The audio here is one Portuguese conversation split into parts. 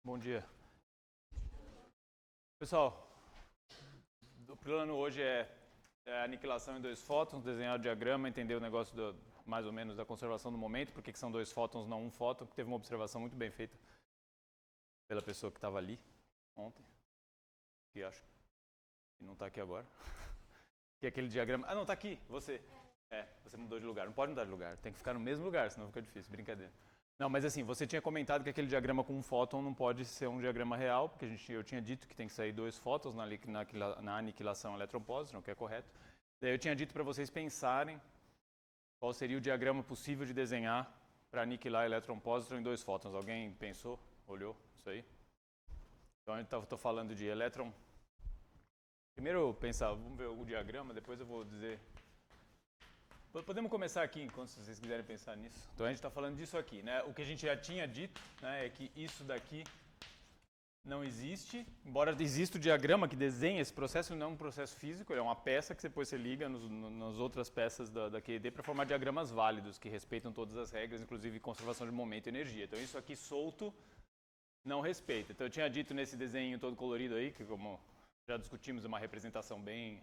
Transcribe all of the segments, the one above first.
Bom dia. Pessoal, o plano hoje é a aniquilação em dois fótons, desenhar o diagrama, entender o negócio mais ou menos da conservação do momento, porque que são dois fótons, não um fóton, que teve uma observação muito bem feita pela pessoa que estava ali ontem, que acho que não está aqui agora. Que é aquele diagrama... Ah, não, está aqui, você. Você mudou de lugar. Não pode mudar de lugar, tem que ficar no mesmo lugar, senão fica difícil, brincadeira. Não, mas assim, você tinha comentado que aquele diagrama com um fóton não pode ser um diagrama real, porque eu tinha dito que tem que sair dois fótons na aniquilação elétron-pósitron, que é correto. Daí eu tinha dito para vocês pensarem qual seria o diagrama possível de desenhar para aniquilar elétron-pósitron em dois fótons. Alguém pensou? Olhou isso aí? Então eu estou falando de elétron... Primeiro eu pensar, vamos ver o diagrama, depois eu vou dizer... Podemos começar aqui, enquanto vocês quiserem pensar nisso. Então a gente está falando disso aqui, né? O que a gente já tinha dito, né, é que isso daqui não existe. Embora exista o diagrama que desenha esse processo, ele não é um processo físico, ele é uma peça que depois você liga nas outras peças da QED para formar diagramas válidos, que respeitam todas as regras, inclusive conservação de momento e energia. Então isso aqui solto não respeita. Então eu tinha dito nesse desenho todo colorido aí, que como já discutimos, é uma representação bem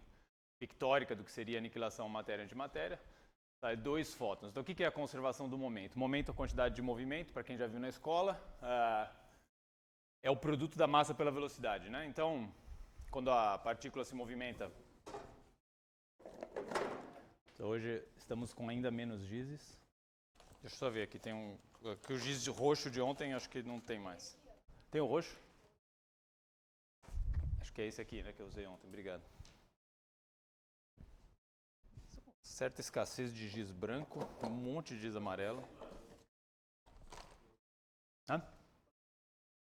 pictórica do que seria aniquilação matéria-antimatéria. Tá, dois fótons. Então, o que é a conservação do momento? Momento é a quantidade de movimento, para quem já viu na escola, é o produto da massa pela velocidade, né? Então, quando a partícula se movimenta... Então, hoje estamos com ainda menos gizes. Deixa eu só ver aqui, tem um... Aqui o giz roxo de ontem, acho que não tem mais. Tem o roxo? Acho que é esse aqui, né, que eu usei ontem. Obrigado. Certa escassez de giz branco, um monte de giz amarelo.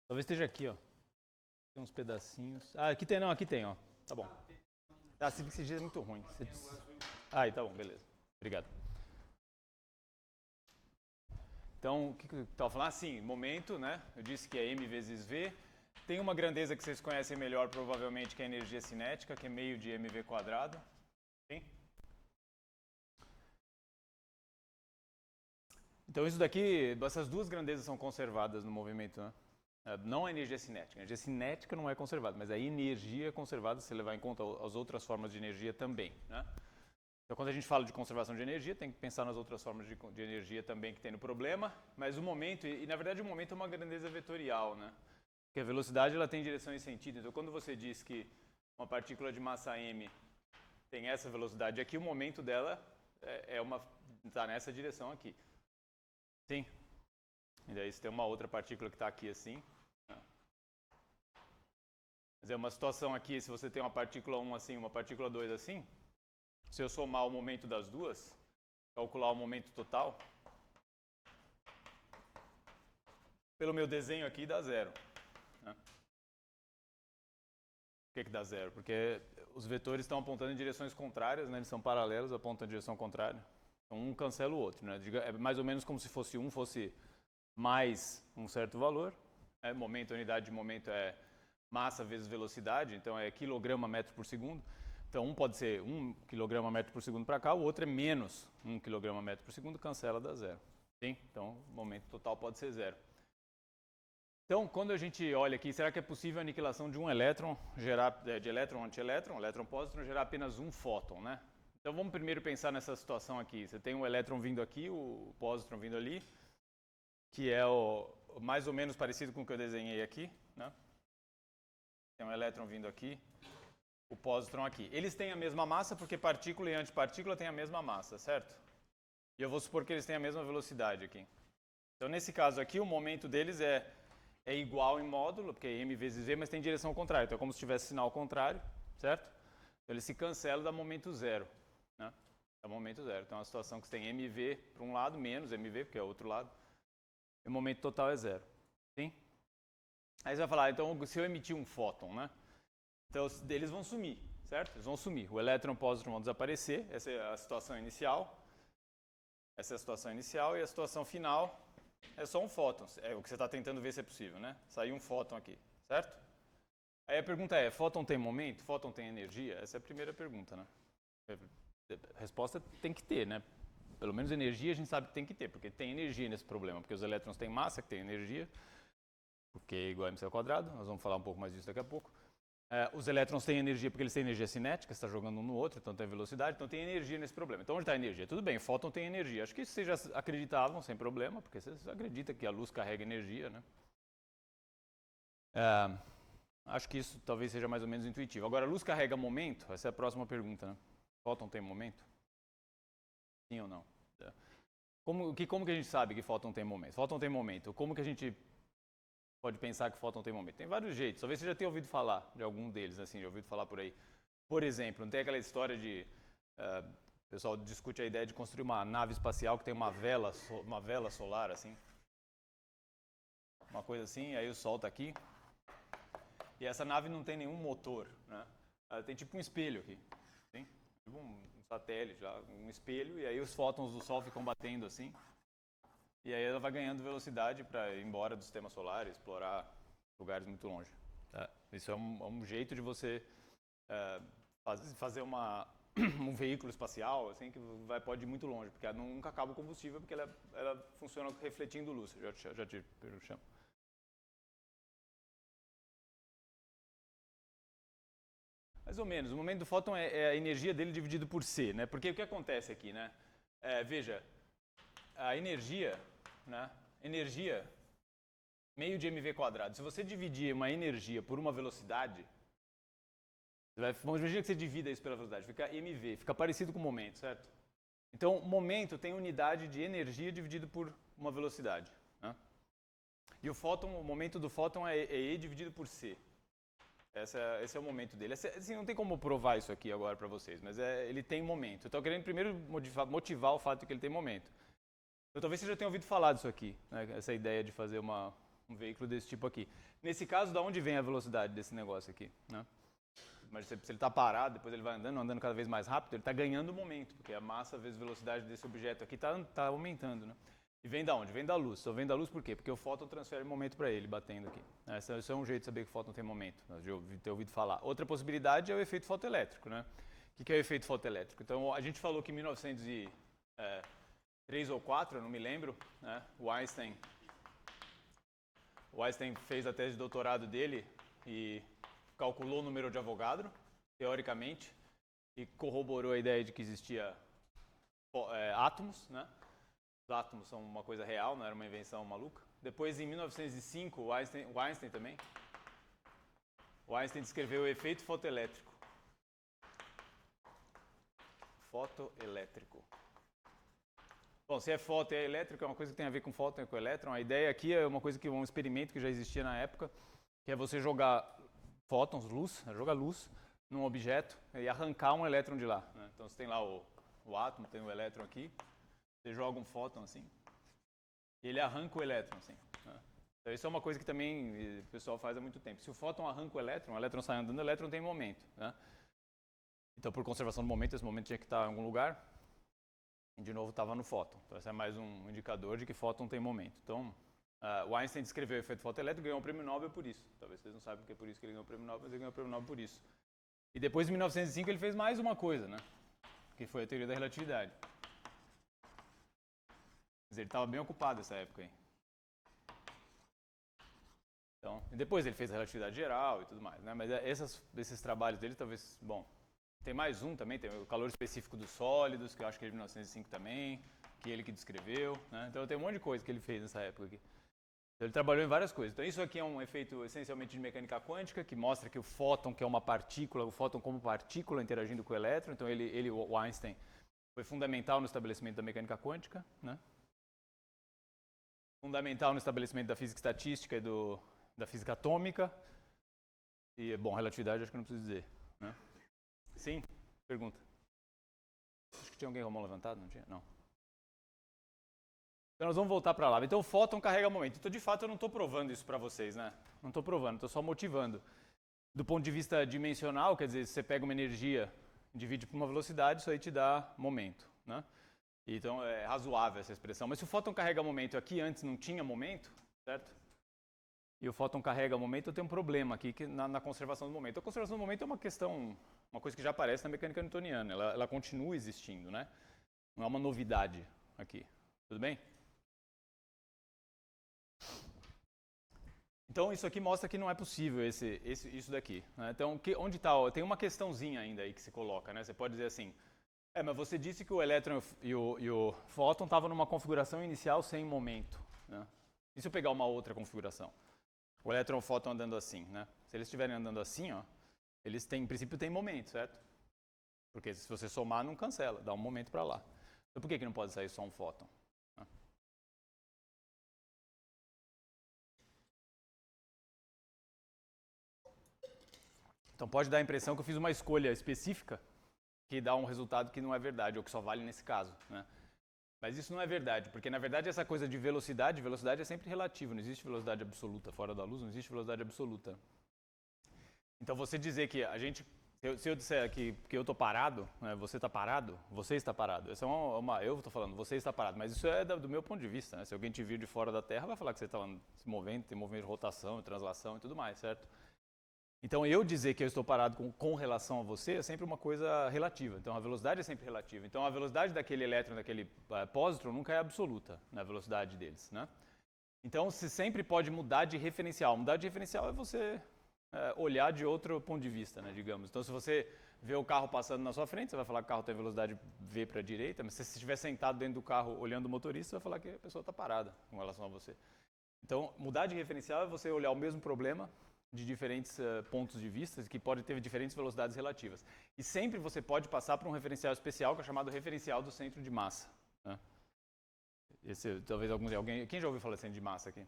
Talvez esteja aqui, ó. Tem uns pedacinhos. Ah, aqui tem, não, aqui tem, ó. Tá bom. Ah, esse giz é muito ruim. Aí, tá bom, beleza. Obrigado. Então, o que eu estava falando? Sim, momento, né? Eu disse que é m vezes v. Tem uma grandeza que vocês conhecem melhor, provavelmente, que é a energia cinética, que é meio de mv quadrado. Sim? Então isso daqui, essas duas grandezas são conservadas no movimento, né? Não a energia cinética. A energia cinética não é conservada, mas a energia é conservada se levar em conta as outras formas de energia também, né? Então quando a gente fala de conservação de energia, tem que pensar nas outras formas de energia também que tem no problema, mas o momento, e na verdade o momento é uma grandeza vetorial, né? Porque a velocidade ela tem direção e sentido. Então quando você diz que uma partícula de massa m tem essa velocidade aqui, o momento dela está nessa direção aqui. Sim. E daí você tem uma outra partícula que está aqui assim. Mas é uma situação aqui, se você tem uma partícula 1 assim, uma partícula 2 assim, se eu somar o momento das duas, calcular o momento total, pelo meu desenho aqui dá zero. Né? Por que dá zero? Porque os vetores estão apontando em direções contrárias, né? Eles são paralelos, apontam em direção contrária. Então um cancela o outro. Né? É mais ou menos como se fosse um fosse mais um certo valor. Momento, a unidade de momento é massa vezes velocidade, então é quilograma metro por segundo. Então um pode ser 1 quilograma metro por segundo para cá, o outro é menos 1 quilograma metro por segundo, cancela, dá zero. Sim? Então o momento total pode ser zero. Então, quando a gente olha aqui, será que é possível a aniquilação de um elétron, de elétron antielétron, elétron-pósitron, gerar apenas um fóton, né? Então vamos primeiro pensar nessa situação aqui. Você tem um elétron vindo aqui, o pósitron vindo ali, que é mais ou menos parecido com o que eu desenhei aqui, né? Tem um elétron vindo aqui, o pósitron aqui. Eles têm a mesma massa porque partícula e antipartícula têm a mesma massa, certo? E eu vou supor que eles têm a mesma velocidade aqui. Então, nesse caso aqui, o momento deles é igual em módulo, porque é m vezes v, mas tem direção contrária. Então, é como se tivesse sinal contrário, certo? Então, eles se cancelam, dá momento zero, né? Dá momento zero. Então, é uma situação que você tem mv para um lado, menos mv, porque é o outro lado. E o momento total é zero. Sim? Aí você vai falar, então se eu emitir um fóton, né? Então eles vão sumir, certo? Eles vão sumir. O elétron e o pósitron vão desaparecer. Essa é a situação inicial. Essa é a situação inicial e a situação final é só um fóton. É o que você está tentando ver se é possível, né? Saiu um fóton aqui, certo? Aí a pergunta é, fóton tem momento? Fóton tem energia? Essa é a primeira pergunta, né? A resposta tem que ter, né? Pelo menos energia a gente sabe que tem que ter, porque tem energia nesse problema. Porque os elétrons têm massa, que tem energia. o Q é igual a mc ao quadrado, nós vamos falar um pouco mais disso daqui a pouco. Os elétrons têm energia porque eles têm energia cinética, você está jogando um no outro, então tem velocidade, então tem energia nesse problema. Então onde está a energia? Tudo bem, fóton tem energia. Acho que isso vocês já acreditavam sem problema, porque vocês acreditam que a luz carrega energia, né? Acho que isso talvez seja mais ou menos intuitivo. Agora, a luz carrega momento? Essa é a próxima pergunta, né? Fóton tem momento? Sim ou não? Como que a gente sabe que fóton tem momento? Fóton tem momento. Como que a gente pode pensar que fóton tem momento? Tem vários jeitos. Talvez você já tenha ouvido falar de algum deles, assim, já ouvido falar por aí. Por exemplo, não tem aquela história de... o pessoal discute a ideia de construir uma nave espacial que tem uma vela solar, assim. Uma coisa assim, aí o Sol está aqui. E essa nave não tem nenhum motor, né? Ela tem tipo um espelho aqui, assim, tipo um satélite, um espelho, e aí os fótons do Sol ficam batendo assim. E aí ela vai ganhando velocidade para ir embora do sistema solar e explorar lugares muito longe. Isso é um jeito de você fazer um veículo espacial assim, que pode ir muito longe, porque ela nunca acaba o combustível, porque ela funciona refletindo luz. Já te chamo. Mais ou menos. O momento do fóton é a energia dele dividido por C, né? Porque o que acontece aqui, né? Veja, a energia, né? Energia meio de mv quadrado. Se você dividir uma energia por uma velocidade, vamos imaginar que você divida isso pela velocidade, fica mv, fica parecido com o momento, certo? Então, momento tem unidade de energia dividido por uma velocidade, né? E o momento do fóton é E dividido por C. Esse é o momento dele. Assim, não tem como provar isso aqui agora para vocês, mas ele tem momento. Eu estou querendo primeiro motivar o fato de que ele tem momento. Então, talvez você já tenha ouvido falar disso aqui, né? Essa ideia de fazer um veículo desse tipo aqui. Nesse caso, de onde vem a velocidade desse negócio aqui, né? Mas se ele está parado, depois ele vai andando cada vez mais rápido, ele está ganhando momento, porque a massa vezes a velocidade desse objeto aqui está aumentando, né? E vem da onde? Vem da luz. Só vem da luz por quê? Porque o fóton transfere momento para ele, batendo aqui. Esse é um jeito de saber que o fóton tem momento, nós já ter ouvido falar. Outra possibilidade é o efeito fotoelétrico, né? O que é o efeito fotoelétrico? Então, a gente falou que em 1903 ou 4, eu não me lembro, né? O Einstein fez a tese de doutorado dele e calculou o número de Avogadro, teoricamente, e corroborou a ideia de que existia átomos, né? Os átomos são uma coisa real, não era uma invenção maluca. Depois, em 1905, o Einstein também. O Einstein descreveu o efeito fotoelétrico. Fotoelétrico. Bom, se é foto e é elétrico, é uma coisa que tem a ver com fóton e com elétron. A ideia aqui é uma coisa um experimento que já existia na época, que é você jogar fótons, jogar luz num objeto e arrancar um elétron de lá, né? Então, você tem lá o átomo, tem o elétron aqui. Você joga um fóton assim, e ele arranca o elétron assim, né? Então isso é uma coisa que também o pessoal faz há muito tempo. Se o fóton arranca o elétron sai andando, o elétron tem momento, né? Então por conservação do momento, esse momento tinha que estar em algum lugar, e de novo estava no fóton. Então esse é mais um indicador de que fóton tem momento. Então o Einstein descreveu o efeito fotoelétrico e ganhou um prêmio Nobel por isso. Talvez vocês não saibam que é por isso que ele ganhou o prêmio Nobel, mas ele ganhou o prêmio Nobel por isso. E depois em 1905 ele fez mais uma coisa, né? Que foi a teoria da relatividade. Quer dizer, ele estava bem ocupado nessa época aí. Então, e depois ele fez a relatividade geral e tudo mais, né? Mas esses trabalhos dele talvez... Bom, tem mais um também, tem o calor específico dos sólidos, que eu acho que é de 1905 também, que ele que descreveu, né? Então tem um monte de coisa que ele fez nessa época aqui. Então, ele trabalhou em várias coisas. Então isso aqui é um efeito essencialmente de mecânica quântica, que mostra que o fóton, que é uma partícula, o fóton como partícula interagindo com o elétron, então o Einstein, foi fundamental no estabelecimento da mecânica quântica, né? Fundamental no estabelecimento da física estatística e da física atômica. E, bom, relatividade acho que não preciso dizer, né? Sim? Pergunta. Acho que tinha alguém com a mão levantada, não tinha? Não. Então nós vamos voltar para lá. Então o fóton carrega momento. Então de fato eu não estou provando isso para vocês, né? Não estou provando, estou só motivando. Do ponto de vista dimensional, quer dizer, se você pega uma energia e divide por uma velocidade, isso aí te dá momento, né? Então é razoável essa expressão. Mas se o fóton carrega momento aqui, antes não tinha momento, certo? E o fóton carrega momento, eu tenho um problema aqui na conservação do momento. A conservação do momento é uma questão, uma coisa que já aparece na mecânica newtoniana. Ela continua existindo, né? Não é uma novidade aqui. Tudo bem? Então isso aqui mostra que não é possível isso daqui, né? Então onde está? Tem uma questãozinha ainda aí que se coloca, né? Você pode dizer assim, mas você disse que o elétron e o fóton estavam numa configuração inicial sem momento, né? E se eu pegar uma outra configuração? O elétron e o fóton andando assim, né? Se eles estiverem andando assim, ó, eles têm, em princípio têm momento, certo? Porque se você somar, não cancela, dá um momento para lá. Então por que não pode sair só um fóton? Então pode dar a impressão que eu fiz uma escolha específica que dá um resultado que não é verdade, ou que só vale nesse caso, né? Mas isso não é verdade, porque na verdade essa coisa de velocidade é sempre relativo, não existe velocidade absoluta fora da luz, não existe velocidade absoluta. Então você dizer que a gente, se eu disser que eu estou parado, né, você está parado, você está parado. Essa é eu estou falando, você está parado, mas isso é do meu ponto de vista, né? Se alguém te vir de fora da Terra, vai falar que você está se movendo, tem movimento de rotação, translação e tudo mais, certo? Então, eu dizer que eu estou parado com relação a você é sempre uma coisa relativa. Então, a velocidade é sempre relativa. Então, a velocidade daquele elétron, daquele pósitron, nunca é absoluta na velocidade deles, né? Então, você sempre pode mudar de referencial. Mudar de referencial é você olhar de outro ponto de vista, né, digamos. Então, se você vê o carro passando na sua frente, você vai falar que o carro tem velocidade V para a direita, mas se você estiver sentado dentro do carro olhando o motorista, você vai falar que a pessoa está parada com relação a você. Então, mudar de referencial é você olhar o mesmo problema de diferentes pontos de vista, que pode ter diferentes velocidades relativas. E sempre você pode passar por um referencial especial, que é chamado referencial do centro de massa, né? Talvez alguém... Quem já ouviu falar de centro de massa aqui?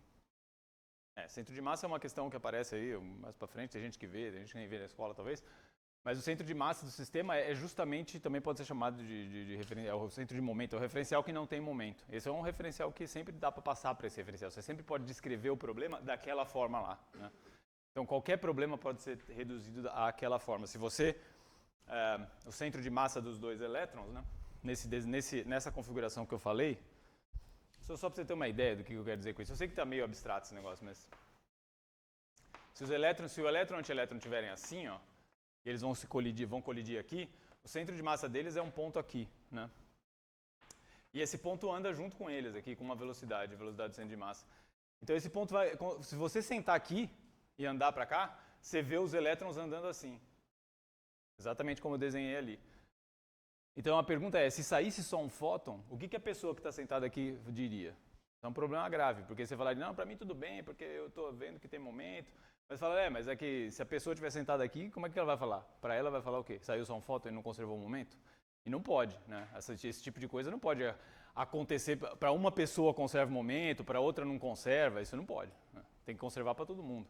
Centro de massa é uma questão que aparece aí mais para frente, tem gente que vê, tem gente que nem vê na escola talvez, mas o centro de massa do sistema é justamente, também pode ser chamado de referencial, o centro de momento, é o referencial que não tem momento. Esse é um referencial que sempre dá para passar para esse referencial, você sempre pode descrever o problema daquela forma lá, né? Então, qualquer problema pode ser reduzido àquela forma. Se você, o centro de massa dos dois elétrons, né, nessa configuração que eu falei, só para você ter uma ideia do que eu quero dizer com isso. Eu sei que está meio abstrato esse negócio, mas... Se o elétron e o antielétron estiverem assim, ó, e eles vão colidir aqui, o centro de massa deles é um ponto aqui, né? E esse ponto anda junto com eles aqui, com uma velocidade do centro de massa. Então, esse ponto vai... Se você sentar aqui e andar para cá, você vê os elétrons andando assim. Exatamente como eu desenhei ali. Então a pergunta é, se saísse só um fóton, o que a pessoa que está sentada aqui diria? É um problema grave, porque você falaria, não, para mim tudo bem, porque eu estou vendo que tem momento. Mas fala, mas é que se a pessoa estiver sentada aqui, como é que ela vai falar? Para ela vai falar o quê? Saiu só um fóton e não conservou o momento? E não pode, né? Esse tipo de coisa não pode acontecer. Para uma pessoa conserva o momento, para outra não conserva, isso não pode, né? Tem que conservar para todo mundo.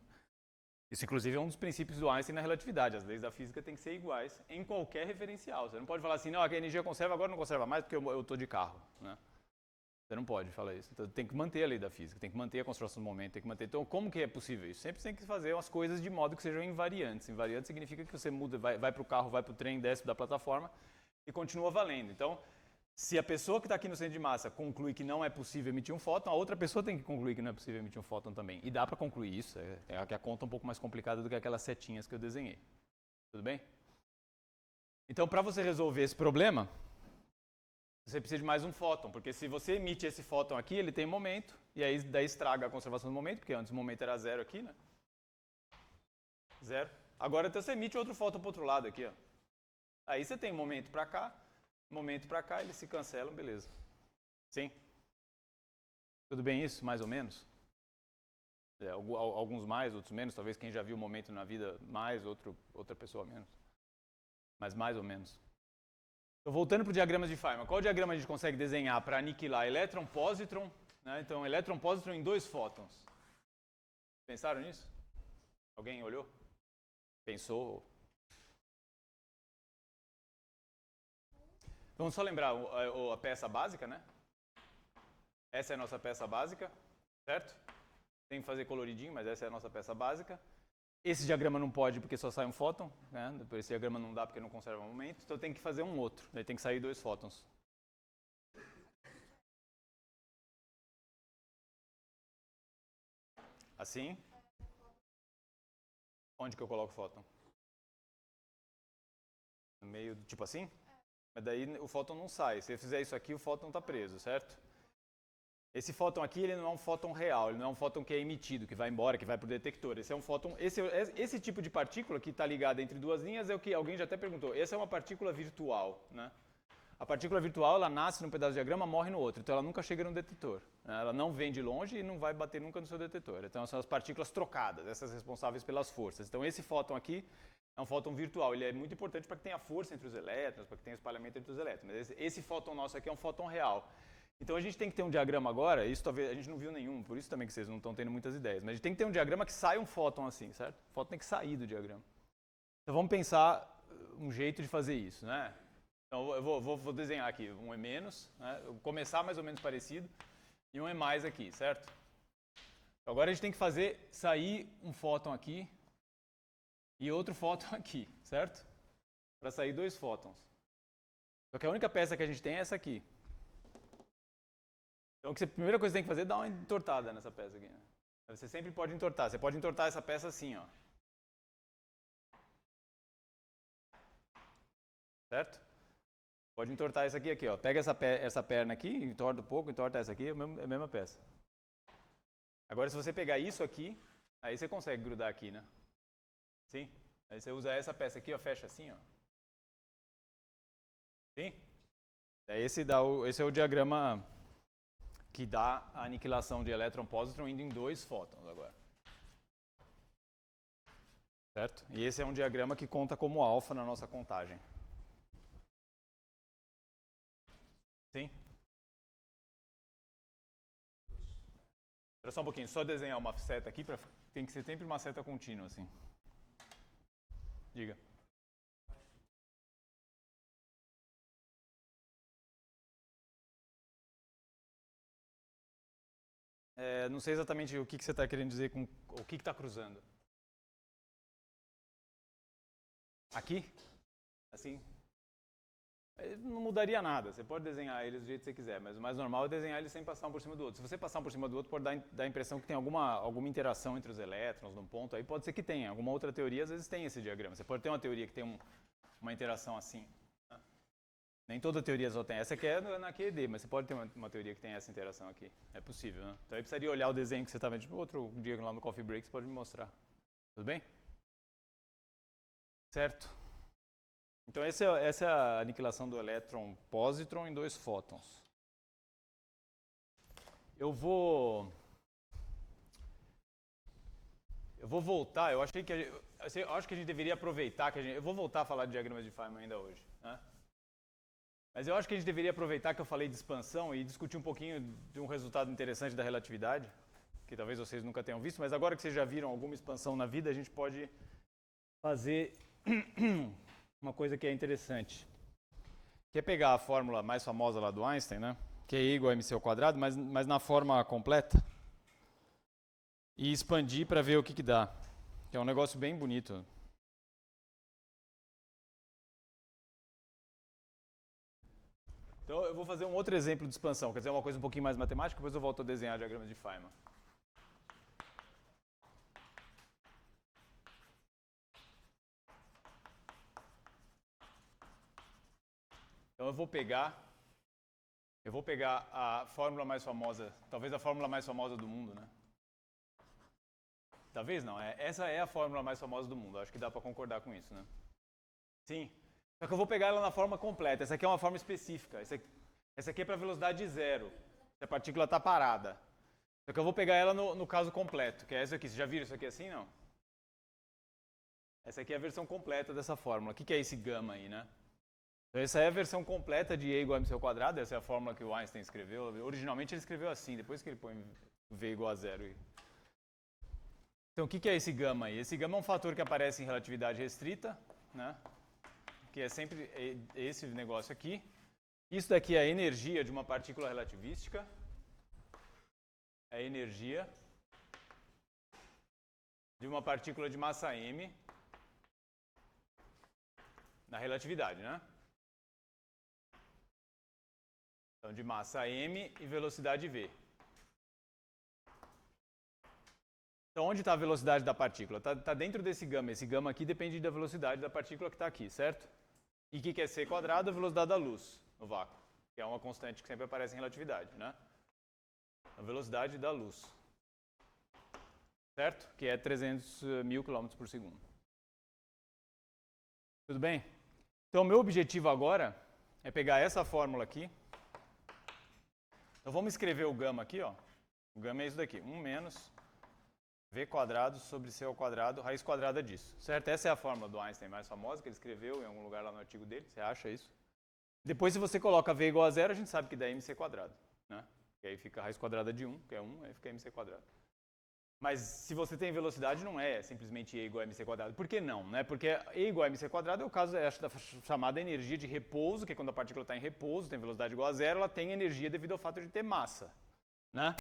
Isso, inclusive, é um dos princípios do Einstein na relatividade. As leis da física têm que ser iguais em qualquer referencial. Você não pode falar assim, não, a energia conserva, agora não conserva mais porque eu estou de carro, né? Você não pode falar isso. Então, tem que manter a lei da física, tem que manter a conservação do momento, tem que manter... Então, como que é possível isso? Sempre tem que fazer as coisas de modo que sejam invariantes. Invariante significa que você muda, vai para o carro, vai para o trem, desce da plataforma e continua valendo. Então, se a pessoa que está aqui no centro de massa conclui que não é possível emitir um fóton, a outra pessoa tem que concluir que não é possível emitir um fóton também. E dá para concluir isso, é a conta um pouco mais complicada do que aquelas setinhas que eu desenhei. Tudo bem? Então, para você resolver esse problema, você precisa de mais um fóton, porque se você emite esse fóton aqui, ele tem momento, e aí daí estraga a conservação do momento, porque antes o momento era zero aqui, né? Zero. Agora então você emite outro fóton para o outro lado aqui, ó. Aí você tem momento para cá, momento para cá, eles se cancelam, beleza. Sim? Tudo bem isso, mais ou menos? Alguns mais, outros menos, talvez quem já viu o momento na vida mais, outra pessoa menos. Mas mais ou menos. Então, voltando para o diagrama de Feynman, qual diagrama a gente consegue desenhar para aniquilar elétron, pósitron, né? Então, elétron, pósitron em dois fótons. Pensaram nisso? Alguém olhou? Pensou? Vamos só lembrar a peça básica, né? Essa é a nossa peça básica, certo? Tem que fazer coloridinho, mas essa é a nossa peça básica. Esse diagrama não pode porque só sai um fóton, né? Esse diagrama não dá porque não conserva o momento, então tem que fazer um outro, daí tem que sair dois fótons. Assim. Onde que eu coloco o fóton? No meio, tipo assim? Mas daí o fóton não sai. Se eu fizer isso aqui, o fóton está preso, certo? Esse fóton aqui, ele não é um fóton real, ele não é um fóton que é emitido, que vai embora, que vai para o detector. Esse é um fóton, esse tipo de partícula que está ligada entre duas linhas é o que alguém já até perguntou. Essa é uma partícula virtual, né? A partícula virtual, ela nasce num pedaço de diagrama, morre no outro, então ela nunca chega no detector, né? Ela não vem de longe e não vai bater nunca no seu detector. Então são as partículas trocadas, essas responsáveis pelas forças. Então esse fóton aqui é um fóton virtual, ele é muito importante para que tenha força entre os elétrons, para que tenha espalhamento entre os elétrons. Mas esse fóton nosso aqui é um fóton real. Então a gente tem que ter um diagrama agora, isso talvez a gente não viu nenhum, por isso também que vocês não estão tendo muitas ideias, mas a gente tem que ter um diagrama que saia um fóton assim, certo? O fóton tem que sair do diagrama. Então vamos pensar um jeito de fazer isso, né? Então eu vou desenhar aqui um E-, né? Eu vou começar mais ou menos parecido, e um E+ aqui, certo? Então, agora a gente tem que fazer sair um fóton aqui e outro fóton aqui, certo? Para sair dois fótons. Só que a única peça que a gente tem é essa aqui. Então, a primeira coisa que você tem que fazer é dar uma entortada nessa peça aqui. Né? Você sempre pode entortar. Você pode entortar essa peça assim, ó. Certo? Pode entortar essa aqui, ó. Pega essa perna aqui, entorta um pouco, entorta essa aqui, é a mesma peça. Agora, se você pegar isso aqui, aí você consegue grudar aqui, né? Sim? Aí você usa essa peça aqui, ó, fecha assim, ó. Sim? Esse é o diagrama que dá a aniquilação de elétron-pósitron indo em dois fótons agora. Certo? E esse é um diagrama que conta como alfa na nossa contagem. Sim? Espera só um pouquinho, só desenhar uma seta aqui, tem que ser sempre uma seta contínua, assim. Diga. Não sei exatamente o que você está querendo dizer com o que está cruzando. Aqui? Assim? Não mudaria nada, você pode desenhar eles do jeito que você quiser, mas o mais normal é desenhar eles sem passar um por cima do outro. Se você passar um por cima do outro, pode dar a impressão que tem alguma interação entre os elétrons num ponto, aí pode ser que tenha. Alguma outra teoria, às vezes, tem esse diagrama. Você pode ter uma teoria que tem uma interação assim. Né? Nem toda teoria só tem. Essa aqui é na QED, mas você pode ter uma teoria que tem essa interação aqui. É possível, né? Então aí precisaria olhar o desenho que você está vendo. Tipo, outro dia lá no Coffee Break, você pode me mostrar. Tudo bem? Certo? Então essa é a aniquilação do elétron-pósitron em dois fótons. Eu vou voltar, eu acho que a gente deveria aproveitar eu vou voltar a falar de diagramas de Feynman ainda hoje, né? Mas eu acho que a gente deveria aproveitar que eu falei de expansão e discutir um pouquinho de um resultado interessante da relatividade, que talvez vocês nunca tenham visto, mas agora que vocês já viram alguma expansão na vida, a gente pode fazer uma coisa que é interessante, que é pegar a fórmula mais famosa lá do Einstein, né? Que é E igual a mc², mas na forma completa, e expandir para ver o que dá. Que é um negócio bem bonito. Então eu vou fazer um outro exemplo de expansão, quer dizer, uma coisa um pouquinho mais matemática, depois eu volto a desenhar diagramas de Feynman. Então eu vou pegar a fórmula mais famosa, talvez a fórmula mais famosa do mundo, né? Talvez não, essa é a fórmula mais famosa do mundo, acho que dá para concordar com isso, né? Sim, só que eu vou pegar ela na forma completa, essa aqui é uma forma específica, essa aqui é para velocidade zero, se a partícula está parada. Só que eu vou pegar ela no caso completo, que é essa aqui, vocês já viram isso aqui assim, não? Essa aqui é a versão completa dessa fórmula, o que é esse gama aí, né? Então, essa é a versão completa de E igual a mc², essa é a fórmula que o Einstein escreveu. Originalmente ele escreveu assim, depois que ele põe V igual a zero. Então o que é esse gama aí? Esse gama é um fator que aparece em relatividade restrita, né? Que é sempre esse negócio aqui. Isso daqui é a energia de uma partícula relativística. É a energia de uma partícula de massa m na relatividade, né? Então, de massa m e velocidade v. Então, onde está a velocidade da partícula? Está dentro desse gama. Esse gama aqui depende da velocidade da partícula que está aqui, certo? E o que é c²? A velocidade da luz no vácuo, que é uma constante que sempre aparece em relatividade, né? a velocidade da luz. Certo? Que é 300 mil quilômetros por segundo. Tudo bem? Então, o meu objetivo agora é pegar essa fórmula aqui. Então, vamos escrever o gama aqui, ó. O gama é isso daqui, 1 menos v quadrado sobre c ao quadrado, raiz quadrada disso. Certo? Essa é a fórmula do Einstein mais famosa, que ele escreveu em algum lugar lá no artigo dele. Você acha isso? Depois, se você coloca v igual a zero, a gente sabe que dá mc quadrado, né? E aí fica a raiz quadrada de 1, que é 1, aí fica mc quadrado. Mas se você tem velocidade, não é simplesmente E igual a mc quadrado. Por que não? Né? Porque E igual a mc quadrado é o caso da chamada energia de repouso, que é quando a partícula está em repouso, tem velocidade igual a zero, ela tem energia devido ao fato de ter massa. Né?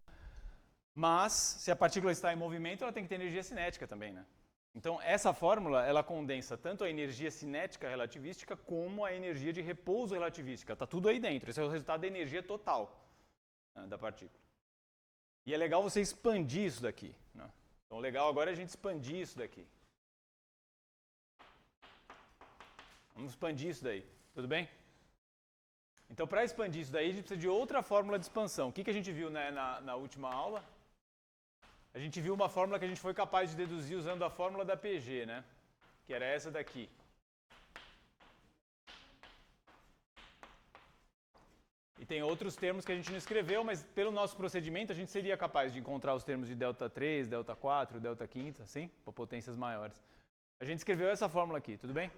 Mas, se a partícula está em movimento, ela tem que ter energia cinética também. Né? Então, essa fórmula, ela condensa tanto a energia cinética relativística como a energia de repouso relativística. Está tudo aí dentro. Esse é o resultado da energia total, né, da partícula. E é legal você expandir isso daqui. Né? Então, o legal agora é a gente expandir isso daqui. Vamos expandir isso daí. Tudo bem? Então, para expandir isso daí, a gente precisa de outra fórmula de expansão. O que a gente viu, né, na última aula? A gente viu uma fórmula que a gente foi capaz de deduzir usando a fórmula da PG, né? Que era essa daqui. E tem outros termos que a gente não escreveu, mas pelo nosso procedimento a gente seria capaz de encontrar os termos de ΔT3, ΔT4, ΔT5, assim, para potências maiores. A gente escreveu essa fórmula aqui, tudo bem?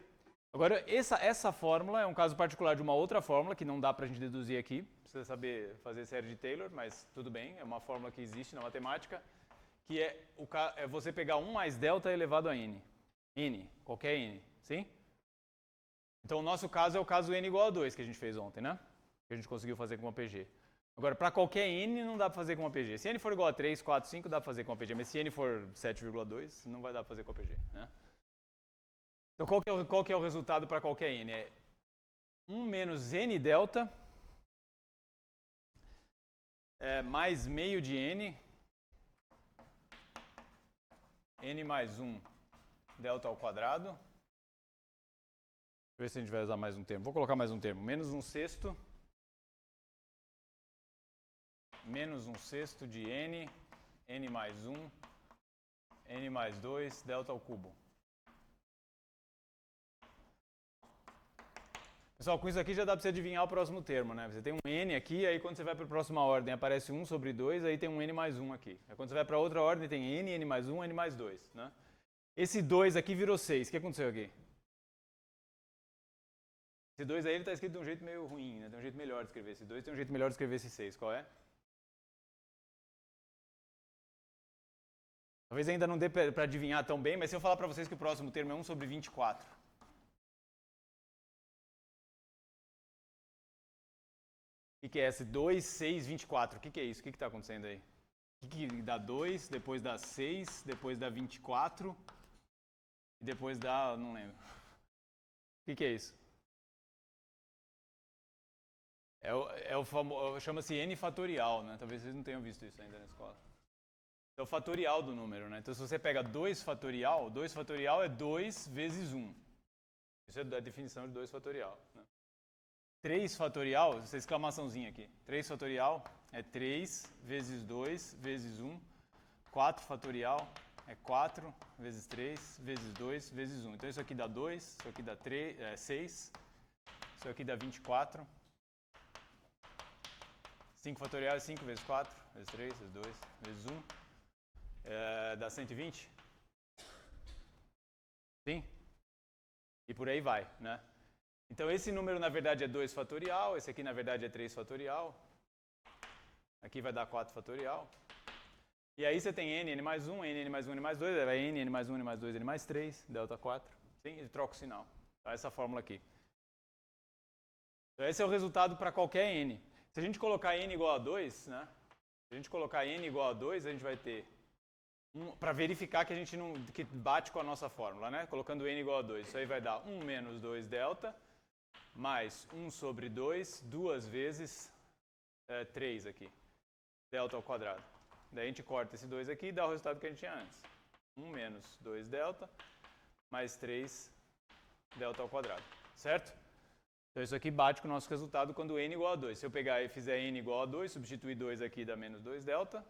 Agora, essa fórmula é um caso particular de uma outra fórmula que não dá para a gente deduzir aqui. Precisa saber fazer série de Taylor, mas tudo bem, é uma fórmula que existe na matemática, que é você pegar 1 mais delta elevado a n. N, qualquer n, sim? Então, o nosso caso é o caso n igual a 2 que a gente fez ontem, né? Que a gente conseguiu fazer com uma PG. Agora, para qualquer n, não dá para fazer com uma PG. Se n for igual a 3, 4, 5, dá para fazer com uma PG. Mas se n for 7,2, não vai dar para fazer com a PG, né? Então, qual que é o resultado para qualquer n? É 1 menos n delta mais meio de n mais 1 delta ao quadrado. Deixa eu ver se a gente vai usar mais um termo. Vou colocar mais um termo. Menos 1/6 de n mais 1, n mais 2, delta ao cubo. Pessoal, com isso aqui já dá para você adivinhar o próximo termo, né? Você tem um n aqui, aí quando você vai para a próxima ordem aparece 1 sobre 2, aí tem um n mais 1 aqui. Aí quando você vai para outra ordem tem n mais 1, n mais 2, né? Esse 2 aqui virou 6. O que aconteceu aqui? Esse 2 aí está escrito de um jeito meio ruim, né? Tem um jeito melhor de escrever esse 2, tem um jeito melhor de escrever esse 6. Qual é? Talvez ainda não dê para adivinhar tão bem, mas se eu falar para vocês que o próximo termo é 1 sobre 24. O que é esse 2, 6, 24? O que é isso? O que está acontecendo aí? O que dá 2, depois dá 6, depois dá 24, e depois dá... não lembro. O que é isso? É o famoso... chama-se n fatorial, né? Talvez vocês não tenham visto isso ainda na escola. É o fatorial do número, né? Então, se você pega 2 fatorial é 2 vezes 1. Isso é a definição de 2 fatorial, né? 3 fatorial, essa exclamaçãozinha aqui. 3 fatorial é 3 vezes 2 vezes 1. 4 fatorial é 4 vezes 3 vezes 2 vezes 1. Então isso aqui dá 2, isso aqui dá 6, isso aqui dá 24. 5 fatorial é 5 vezes 4, vezes 3, vezes 2, vezes 1. Dá 120? Sim? E por aí vai, né? Então, esse número, na verdade, é 2 fatorial. Esse aqui, na verdade, é 3 fatorial. Aqui vai dar 4 fatorial. E aí você tem n mais 1, n mais 1, n mais 2. Vai n mais 1, n mais 2, n mais 3, delta 4. Sim? Ele troca o sinal. Então, essa fórmula aqui. Então, esse é o resultado para qualquer n. Se a gente colocar n igual a 2, né? Se a gente colocar n igual a 2, a gente vai ter... para verificar que a gente não... que bate com a nossa fórmula, né? Colocando n igual a 2. Isso aí vai dar 1 menos 2 delta... mais 1 sobre 2, duas vezes 3 aqui, delta ao quadrado. Daí a gente corta esse 2 aqui e dá o resultado que a gente tinha antes. 1 menos 2 delta, mais 3 delta ao quadrado, certo? Então isso aqui bate com o nosso resultado quando n igual a 2. Se eu pegar e fizer n igual a 2, substituir 2 aqui dá menos 2 delta.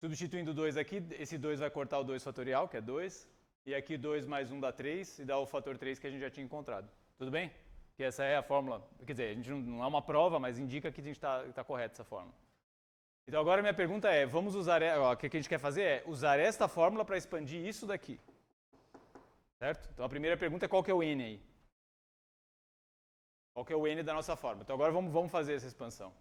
Substituindo 2 aqui, esse 2 vai cortar o 2 fatorial, que é 2. E aqui 2 mais 1 dá 3 e dá o fator 3 que a gente já tinha encontrado. Tudo bem? Que essa é a fórmula. Quer dizer, a gente não é uma prova, mas indica que a gente está correta essa fórmula. Então agora minha pergunta é, vamos usar, o que a gente quer fazer é usar esta fórmula para expandir isso daqui. Certo? Então a primeira pergunta é qual que é o n aí? Qual que é o n da nossa fórmula? Então agora vamos fazer essa expansão.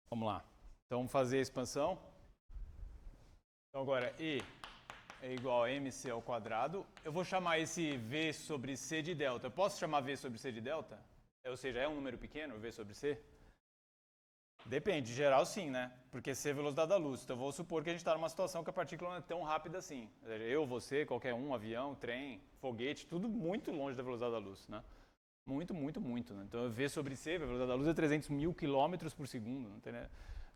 Vamos lá. Então vamos fazer a expansão. Então agora E é igual a mc ao quadrado. Eu vou chamar esse V sobre C de delta. Eu posso chamar V sobre C de delta? Ou seja, é um número pequeno, V sobre C? Depende, em geral sim, né? Porque C é a velocidade da luz. Então vou supor que a gente está numa situação que a partícula não é tão rápida assim. Eu, você, qualquer um, avião, trem, foguete, tudo muito longe da velocidade da luz, né? Muito, muito, muito. Né? Então V sobre C, a velocidade da luz é 300 mil quilômetros por segundo. Não tem, né?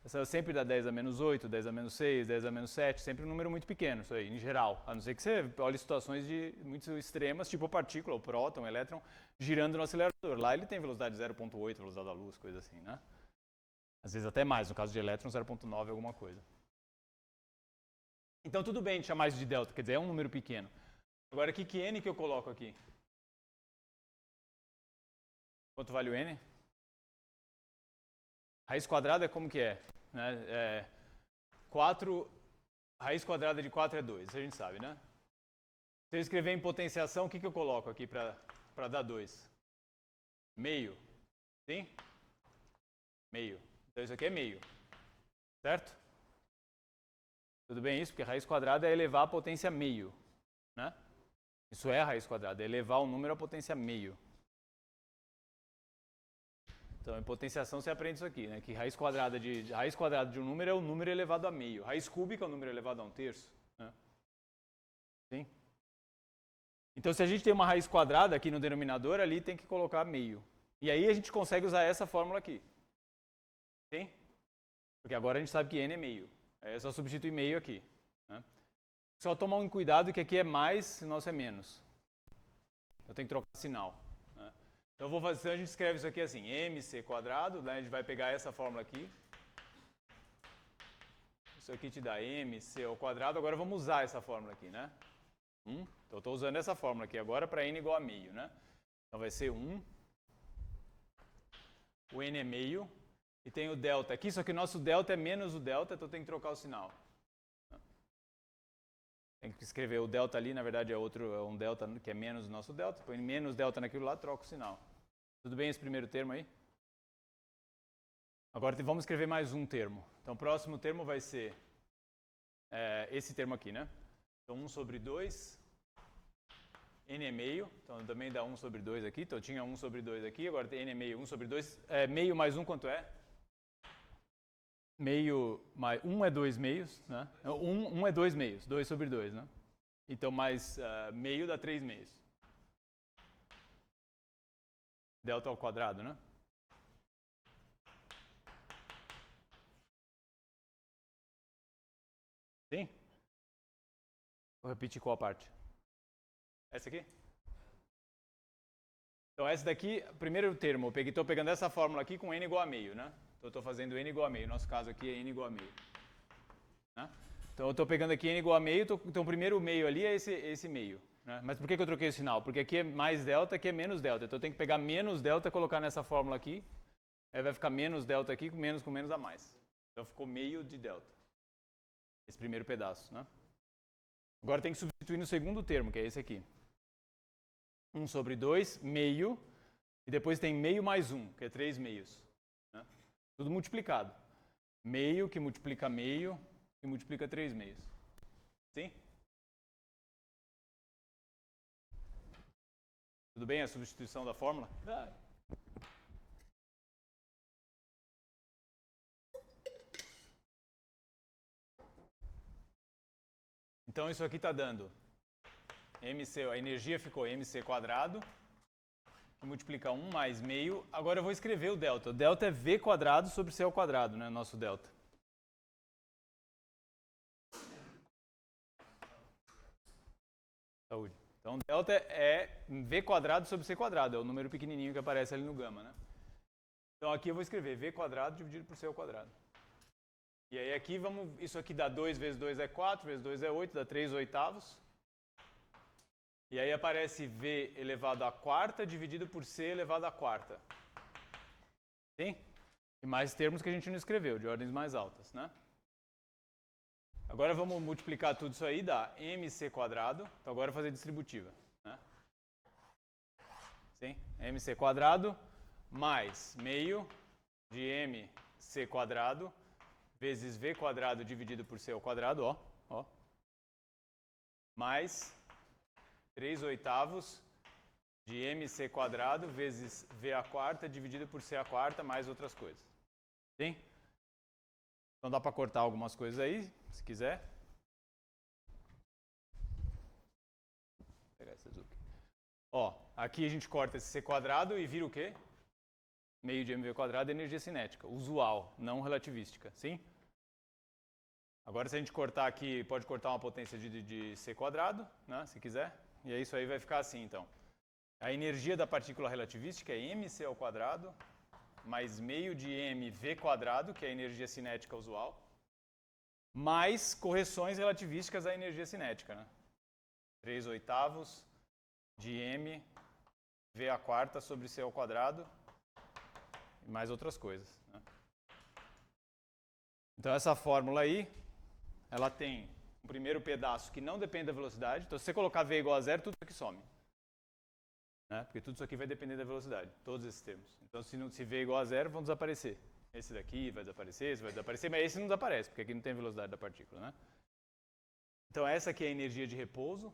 Essa sempre dá 10 a menos 8, 10 a menos 6, 10 a menos 7, sempre um número muito pequeno, isso aí, em geral. A não ser que você olhe situações muito extremas, tipo a partícula, o próton, o elétron, girando no acelerador. Lá ele tem velocidade 0,8, velocidade da luz, coisa assim, né? Às vezes até mais, no caso de elétron, 0,9 alguma coisa. Então tudo bem de chamar isso de delta, quer dizer, é um número pequeno. Agora, que n que eu coloco aqui? Quanto vale o n? Raiz quadrada é como que é? 4, raiz quadrada de 4 é 2, isso a gente sabe, né? Se eu escrever em potenciação, o que eu coloco aqui para dar 2? Meio. Sim? Meio. Então isso aqui é meio. Certo? Tudo bem isso? Porque raiz quadrada é elevar a potência meio. Né? Isso é a raiz quadrada, é elevar o número à potência meio. Então, em potenciação você aprende isso aqui, né? Que raiz quadrada de um número é o número elevado a meio. Raiz cúbica é o número elevado a 1/3. Né? Sim? Então, se a gente tem uma raiz quadrada aqui no denominador, ali tem que colocar meio. E aí a gente consegue usar essa fórmula aqui. Sim? Porque agora a gente sabe que n é meio. É só substituir meio aqui. Né? Só tomar um cuidado que aqui é mais e o nosso é menos. Eu tenho que trocar sinal. Né? Então a gente escreve isso aqui assim, mc quadrado, né? A gente vai pegar essa fórmula aqui. Isso aqui te dá mc ao quadrado. Agora vamos usar essa fórmula aqui, né? Então eu estou usando essa fórmula aqui agora para n igual a meio, né? Então vai ser 1. O n é meio. E tem o delta aqui, só que o nosso delta é menos o delta, então tem que trocar o sinal. Tem que escrever o delta ali, na verdade é um delta que é menos o nosso delta. Põe menos delta naquilo lá, troca o sinal. Tudo bem esse primeiro termo aí? Agora vamos escrever mais um termo. Então o próximo termo vai ser esse termo aqui, né? Então 1 sobre 2, n é meio, então também dá 1 sobre 2 aqui. Então eu tinha 1 sobre 2 aqui, agora tem n é meio, 1 sobre 2. Meio mais 1 quanto é? Meio mais 1 é 2 meios, né? 1 é 2 meios, 2 sobre 2, né? Então mais meio dá 3 meios. Delta ao quadrado, né? Sim? Vou repetir qual parte? Essa aqui? Então essa daqui, primeiro termo, eu estou pegando essa fórmula aqui com n igual a meio, né? Então eu estou fazendo n igual a meio. Nosso caso aqui é n igual a meio. Né? Então eu estou pegando aqui n igual a meio, então o primeiro meio ali é esse meio. Né? Mas por que eu troquei o sinal? Porque aqui é mais delta, aqui é menos delta. Então eu tenho que pegar menos delta e colocar nessa fórmula aqui. Aí vai ficar menos delta aqui com menos a mais. Então ficou meio de delta. Esse primeiro pedaço. Né? Agora tem que substituir no segundo termo, que é esse aqui. 1 sobre 2, meio. E depois tem meio mais 1, que é 3 meios. Né? Tudo multiplicado. Meio que multiplica meio, que multiplica 3 meios. Sim? Tudo bem a substituição da fórmula? Então isso aqui está dando a energia ficou mc quadrado, multiplica 1 mais meio. Agora eu vou escrever o delta. O delta é v quadrado sobre c ao quadrado, né? Nosso delta. Saúde. Então, delta é v quadrado sobre c quadrado. É o número pequenininho que aparece ali no gama, né? Então, aqui eu vou escrever v quadrado dividido por c ao quadrado. E aí aqui, isso aqui dá 2 vezes 2 é 4, vezes 2 é 8, dá 3 oitavos. E aí aparece v elevado à quarta dividido por c elevado à quarta. Sim? E mais termos que a gente não escreveu, de ordens mais altas, né? Agora vamos multiplicar tudo isso aí, dá mc quadrado. Então agora eu vou fazer distributiva, né? Sim? mc quadrado mais meio de mc quadrado vezes v quadrado dividido por c ao quadrado, ó. Mais 3 oitavos de mc quadrado vezes v à quarta dividido por c à quarta mais outras coisas. Sim? Então dá para cortar algumas coisas aí, se quiser. Vou pegar esse azul aqui. Ó, aqui a gente corta esse c quadrado e vira o quê? Meio de mv quadrado é energia cinética, usual, não relativística, sim? Agora se a gente cortar aqui, pode cortar uma potência de c quadrado, né, se quiser. E aí isso aí vai ficar assim, então. A energia da partícula relativística é mc ao quadrado mais meio de mv quadrado, que é a energia cinética usual, mais correções relativísticas à energia cinética, né? 3 oitavos de m v à quarta sobre c ao quadrado e mais outras coisas, né? Então essa fórmula aí, ela tem um primeiro pedaço que não depende da velocidade. Então se você colocar v igual a zero, tudo isso aqui some, né? Porque tudo isso aqui vai depender da velocidade, todos esses termos. Então se v igual a zero, vão desaparecer. Esse daqui vai desaparecer, esse vai desaparecer, mas esse não desaparece, porque aqui não tem velocidade da partícula, né? Então essa aqui é a energia de repouso.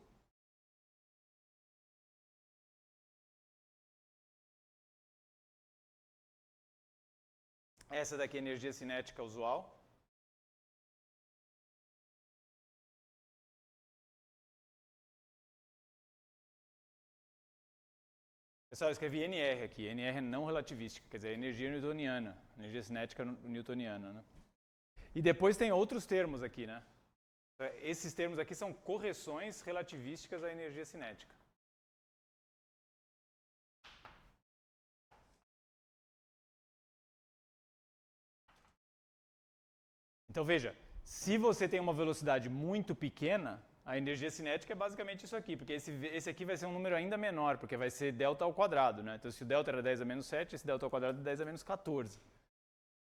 Essa daqui é a energia cinética usual. Pessoal, eu escrevi NR aqui. NR é não relativística, quer dizer, energia newtoniana, energia cinética newtoniana, né? E depois tem outros termos aqui, né? Esses termos aqui são correções relativísticas à energia cinética. Então veja, se você tem uma velocidade muito pequena, a energia cinética é basicamente isso aqui, porque esse aqui vai ser um número ainda menor, porque vai ser delta ao quadrado, né? Então se o delta era 10 a menos 7, esse delta ao quadrado é 10 a menos 14.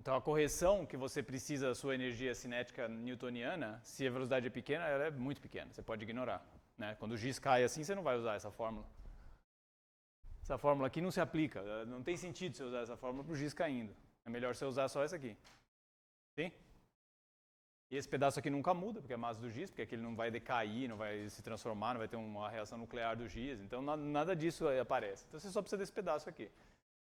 Então a correção que você precisa da sua energia cinética newtoniana, se a velocidade é pequena, ela é muito pequena, você pode ignorar, né? Quando o giz cai assim, você não vai usar essa fórmula. Essa fórmula aqui não se aplica, não tem sentido você usar essa fórmula para o giz caindo. É melhor você usar só essa aqui. Sim? E esse pedaço aqui nunca muda, porque é a massa do giz, porque aqui ele não vai decair, não vai se transformar, não vai ter uma reação nuclear do giz, então nada disso aparece. Então você só precisa desse pedaço aqui.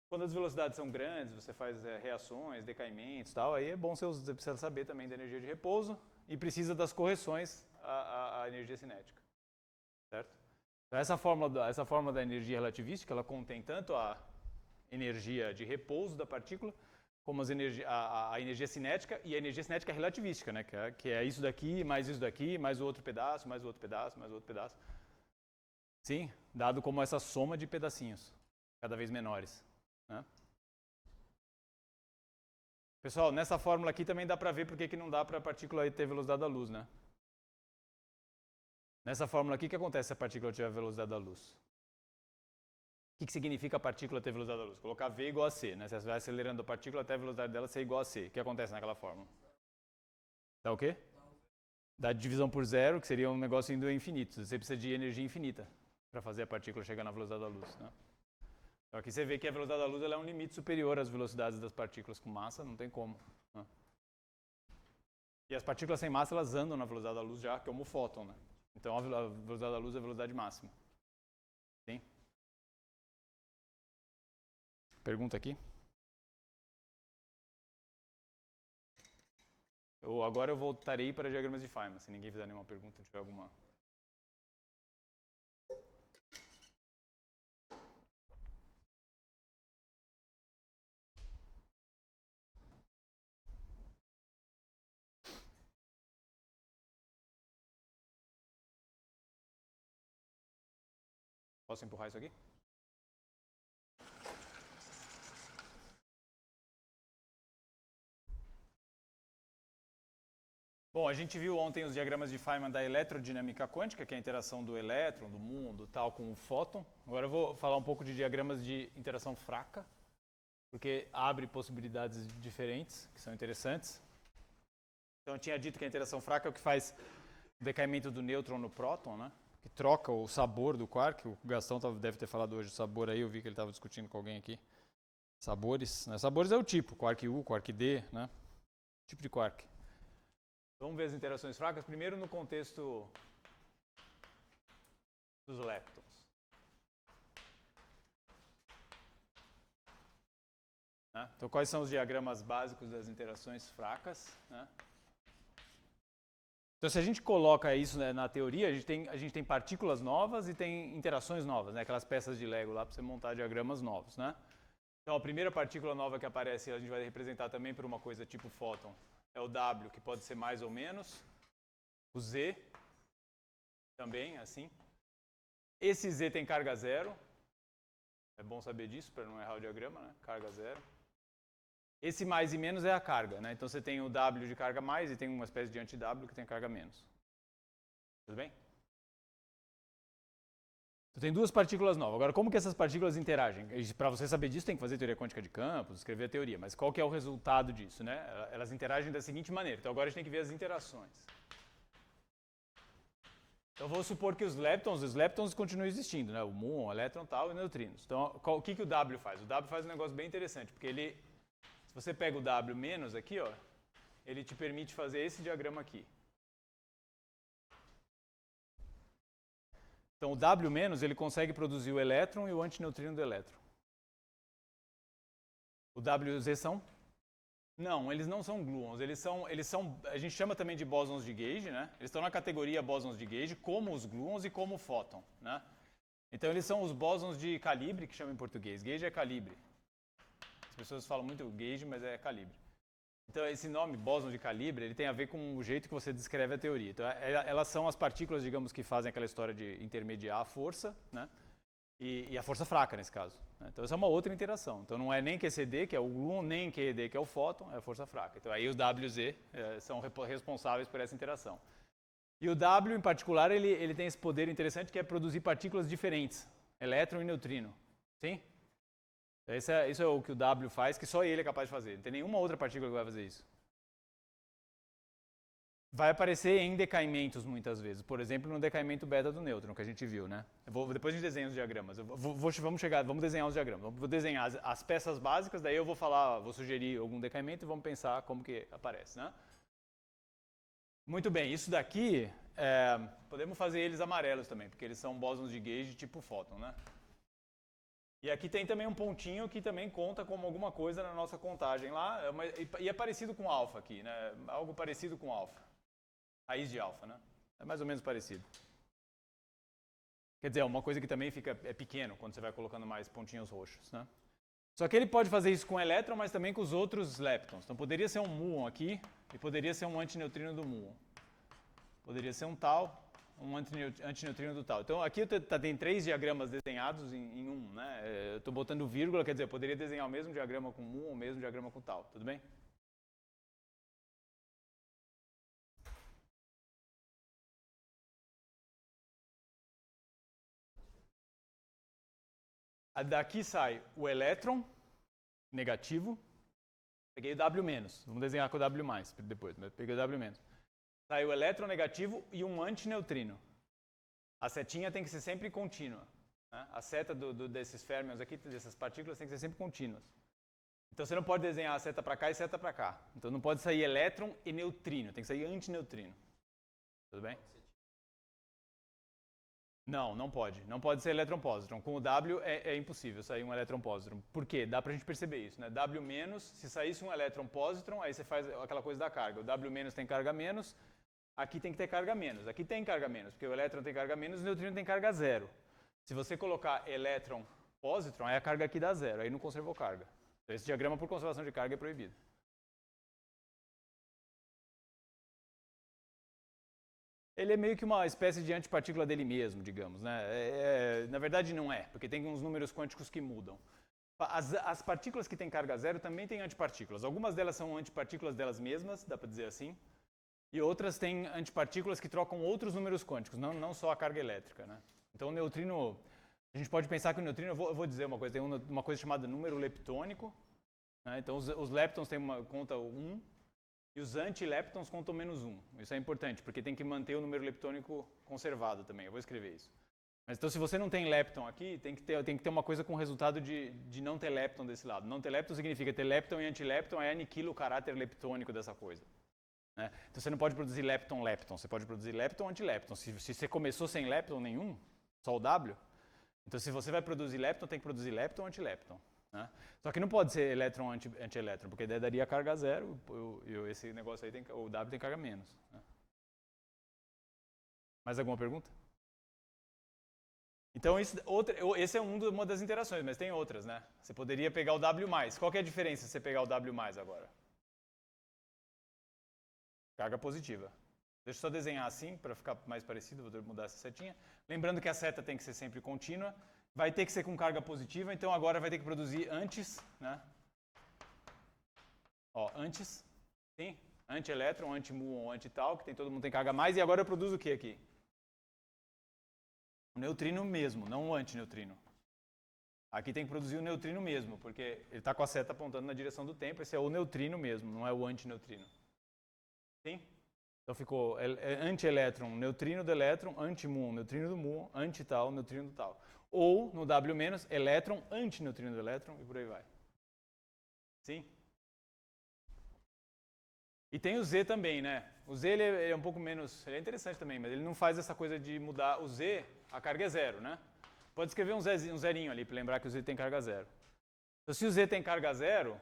Quando as velocidades são grandes, você faz reações, decaimentos e tal, aí é bom você precisa saber também da energia de repouso e precisa das correções à energia cinética. Certo? Então essa fórmula da energia relativística, ela contém tanto a energia de repouso da partícula, como a energia cinética e a energia cinética relativística, né? Que é isso daqui, mais o outro pedaço, mais o outro pedaço, mais o outro pedaço. Sim, dado como essa soma de pedacinhos, cada vez menores, né? Pessoal, nessa fórmula aqui também dá para ver porque que não dá para a partícula ter velocidade da luz, né? Nessa fórmula aqui, o que acontece se a partícula tiver a velocidade da luz? O que significa a partícula ter velocidade da luz? Colocar V igual a C, né? Você vai acelerando a partícula até a velocidade dela ser igual a C. O que acontece naquela fórmula? Dá o quê? Dá divisão por zero, que seria um negócio indo ao infinito. Você precisa de energia infinita para fazer a partícula chegar na velocidade da luz, né? Então aqui você vê que a velocidade da luz ela é um limite superior às velocidades das partículas com massa, não tem como, né? E as partículas sem massa, elas andam na velocidade da luz já, como o fóton, né? Então a velocidade da luz é a velocidade máxima. Sim? Pergunta aqui? Agora eu voltarei para diagramas de Feynman, se ninguém fizer nenhuma pergunta, tiver alguma. Posso empurrar isso aqui? Bom, a gente viu ontem os diagramas de Feynman da eletrodinâmica quântica, que é a interação do elétron, do muon, do tal, com o fóton. Agora eu vou falar um pouco de diagramas de interação fraca, porque abre possibilidades diferentes, que são interessantes. Então eu tinha dito que a interação fraca é o que faz o decaimento do nêutron no próton, né? Que troca o sabor do quark. O Gastão deve ter falado hoje do sabor aí, eu vi que ele estava discutindo com alguém aqui. Sabores, né? Sabores é o tipo, quark U, quark D, né? Tipo de quark. Vamos ver as interações fracas, primeiro no contexto dos leptons. Né? Então, quais são os diagramas básicos das interações fracas? Né? Então, se a gente coloca isso, né, na teoria, a gente tem partículas novas e tem interações novas, né? Aquelas peças de Lego lá para você montar diagramas novos. Né? Então, a primeira partícula nova que aparece, a gente vai representar também por uma coisa tipo fóton. É o W, que pode ser mais ou menos. O Z, também, assim. Esse Z tem carga zero. É bom saber disso, para não errar o diagrama, né? Carga zero. Esse mais e menos é a carga, né? Então você tem o W de carga mais e tem uma espécie de anti-W que tem carga menos. Tudo bem? Então tem duas partículas novas. Agora, como que essas partículas interagem? Para você saber disso, tem que fazer teoria quântica de campos, escrever a teoria. Mas qual que é o resultado disso, né? Elas interagem da seguinte maneira. Então agora a gente tem que ver as interações. Então vou supor que os leptons continuam existindo, né? O muon, o elétron, tal, e neutrinos. Então o que o W faz? O W faz um negócio bem interessante, porque ele, se você pega o W menos aqui, ó, ele te permite fazer esse diagrama aqui. Então o W- ele consegue produzir o elétron e o antineutrino do elétron. O WZ são? Não, eles não são gluons, eles são, a gente chama também de bósons de gauge, né? Eles estão na categoria bósons de gauge, como os gluons e como o fóton, né? Então eles são os bósons de calibre, que chama em português. Gauge é calibre. As pessoas falam muito gauge, mas é calibre. Então esse nome, bóson de calibre, ele tem a ver com o jeito que você descreve a teoria. Então elas são as partículas, digamos, que fazem aquela história de intermediar a força, né? E a força fraca, nesse caso. Né? Então, essa é uma outra interação. Então, não é nem QCD, que é o gluon, nem QED, que é o fóton, é a força fraca. Então, aí os WZ são responsáveis por essa interação. E o W, em particular, ele tem esse poder interessante que é produzir partículas diferentes, elétron e neutrino. Sim? Isso é o que o W faz, que só ele é capaz de fazer. Não tem nenhuma outra partícula que vai fazer isso. Vai aparecer em decaimentos muitas vezes. Por exemplo, no decaimento beta do nêutron, que a gente viu, né? Depois a gente desenha os diagramas. Vamos desenhar os diagramas. Vou desenhar as peças básicas, daí eu vou sugerir algum decaimento e vamos pensar como que aparece, né? Muito bem, isso daqui, podemos fazer eles amarelos também, porque eles são bósons de gauge tipo fóton, né? E aqui tem também um pontinho que também conta como alguma coisa na nossa contagem lá, e é parecido com alfa aqui, né? Algo parecido com alfa. Raiz de alfa, né? É mais ou menos parecido. Quer dizer, uma coisa que também é pequeno quando você vai colocando mais pontinhos roxos, né? Só que ele pode fazer isso com o elétron, mas também com os outros leptons. Então poderia ser um muon aqui e poderia ser um antineutrino do muon. Poderia ser um tal, um antineutrino do tal. Então aqui tem 3 diagramas desenhados em um, né? Eu estou botando vírgula, quer dizer, eu poderia desenhar o mesmo diagrama com muon, o mesmo diagrama com tal. Tudo bem? Daqui sai o elétron negativo. Peguei o W-. Vamos desenhar com o W+, depois, mas peguei o W-. Sai o elétron negativo e um antineutrino. A setinha tem que ser sempre contínua. Né? A seta desses férmions aqui, dessas partículas, tem que ser sempre contínuas. Então você não pode desenhar a seta para cá e seta para cá. Então não pode sair elétron e neutrino, tem que sair antineutrino. Tudo bem? Não pode. Não pode ser elétron-pósitron. Com o W é impossível sair um elétron-pósitron. Por quê? Dá pra gente perceber isso, né? W-, se saísse um elétron-pósitron, aí você faz aquela coisa da carga. O W- tem carga menos, aqui tem que ter carga menos. Aqui tem carga menos, porque o elétron tem carga menos e o neutrino tem carga zero. Se você colocar elétron-pósitron, aí a carga aqui dá zero, aí não conservou carga. Então esse diagrama por conservação de carga é proibido. Ele é meio que uma espécie de antipartícula dele mesmo, digamos, né? Na verdade não é, porque tem uns números quânticos que mudam. As partículas que têm carga zero também têm antipartículas. Algumas delas são antipartículas delas mesmas, dá para dizer assim, e outras têm antipartículas que trocam outros números quânticos, não só a carga elétrica, né? Então o neutrino, a gente pode pensar que o neutrino, eu vou dizer uma coisa, tem uma coisa chamada número leptônico, né? Então os leptons têm conta 1, e os antileptons contam -1. Isso é importante, porque tem que manter o número leptônico conservado também. Eu vou escrever isso. Mas então, se você não tem lepton aqui, tem que ter uma coisa com resultado de não ter lepton desse lado. Não ter lepton significa ter lepton e antilepton, aí aniquila o caráter leptônico dessa coisa. Né? Então, você não pode produzir lepton-lepton, você pode produzir lepton-antilepton. Se você começou sem lepton nenhum, só o W, então se você vai produzir lepton, tem que produzir lepton-antilepton. Né? Só que não pode ser elétron anti-elétron, porque daí daria carga zero e esse negócio aí, o W tem carga menos. Né? Mais alguma pergunta? Então, esse é uma das interações, mas tem outras, né? Você poderia pegar o W+. Qual que é a diferença se você pegar o W+, agora? Carga positiva. Deixa eu só desenhar assim, para ficar mais parecido, vou mudar essa setinha. Lembrando que a seta tem que ser sempre contínua. Vai ter que ser com carga positiva, então agora vai ter que produzir antes, né? Ó, antes, sim? Antielétron, anti-muon, anti-tal, que todo mundo tem carga mais. E agora eu produzo o que aqui? O neutrino mesmo, não o antineutrino. Aqui tem que produzir o neutrino mesmo, porque ele está com a seta apontando na direção do tempo. Esse é o neutrino mesmo, não é o antineutrino. Sim? Então ficou antielétron, neutrino do elétron, anti-muon, neutrino do muon, anti-tal, neutrino do tal. Ou, no W-, elétron, antineutrino do elétron, e por aí vai. Sim? E tem o Z também, né? O Z ele é um pouco menos... Ele é interessante também, mas ele não faz essa coisa de mudar o Z, a carga é zero, né? Pode escrever um zerinho ali para lembrar que o Z tem carga zero. Então, se o Z tem carga zero,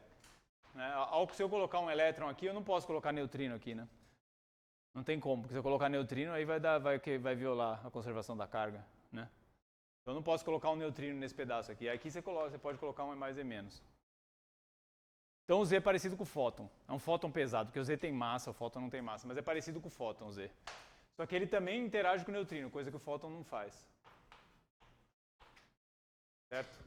né, se eu colocar um elétron aqui, eu não posso colocar neutrino aqui, né? Não tem como, porque se eu colocar neutrino, aí vai violar a conservação da carga, né? Então, eu não posso colocar um neutrino nesse pedaço aqui. Aqui você pode colocar um E mais E menos. Então o Z é parecido com o fóton. É um fóton pesado, porque o Z tem massa, o fóton não tem massa, mas é parecido com o fóton, o Z. Só que ele também interage com o neutrino, coisa que o fóton não faz. Certo?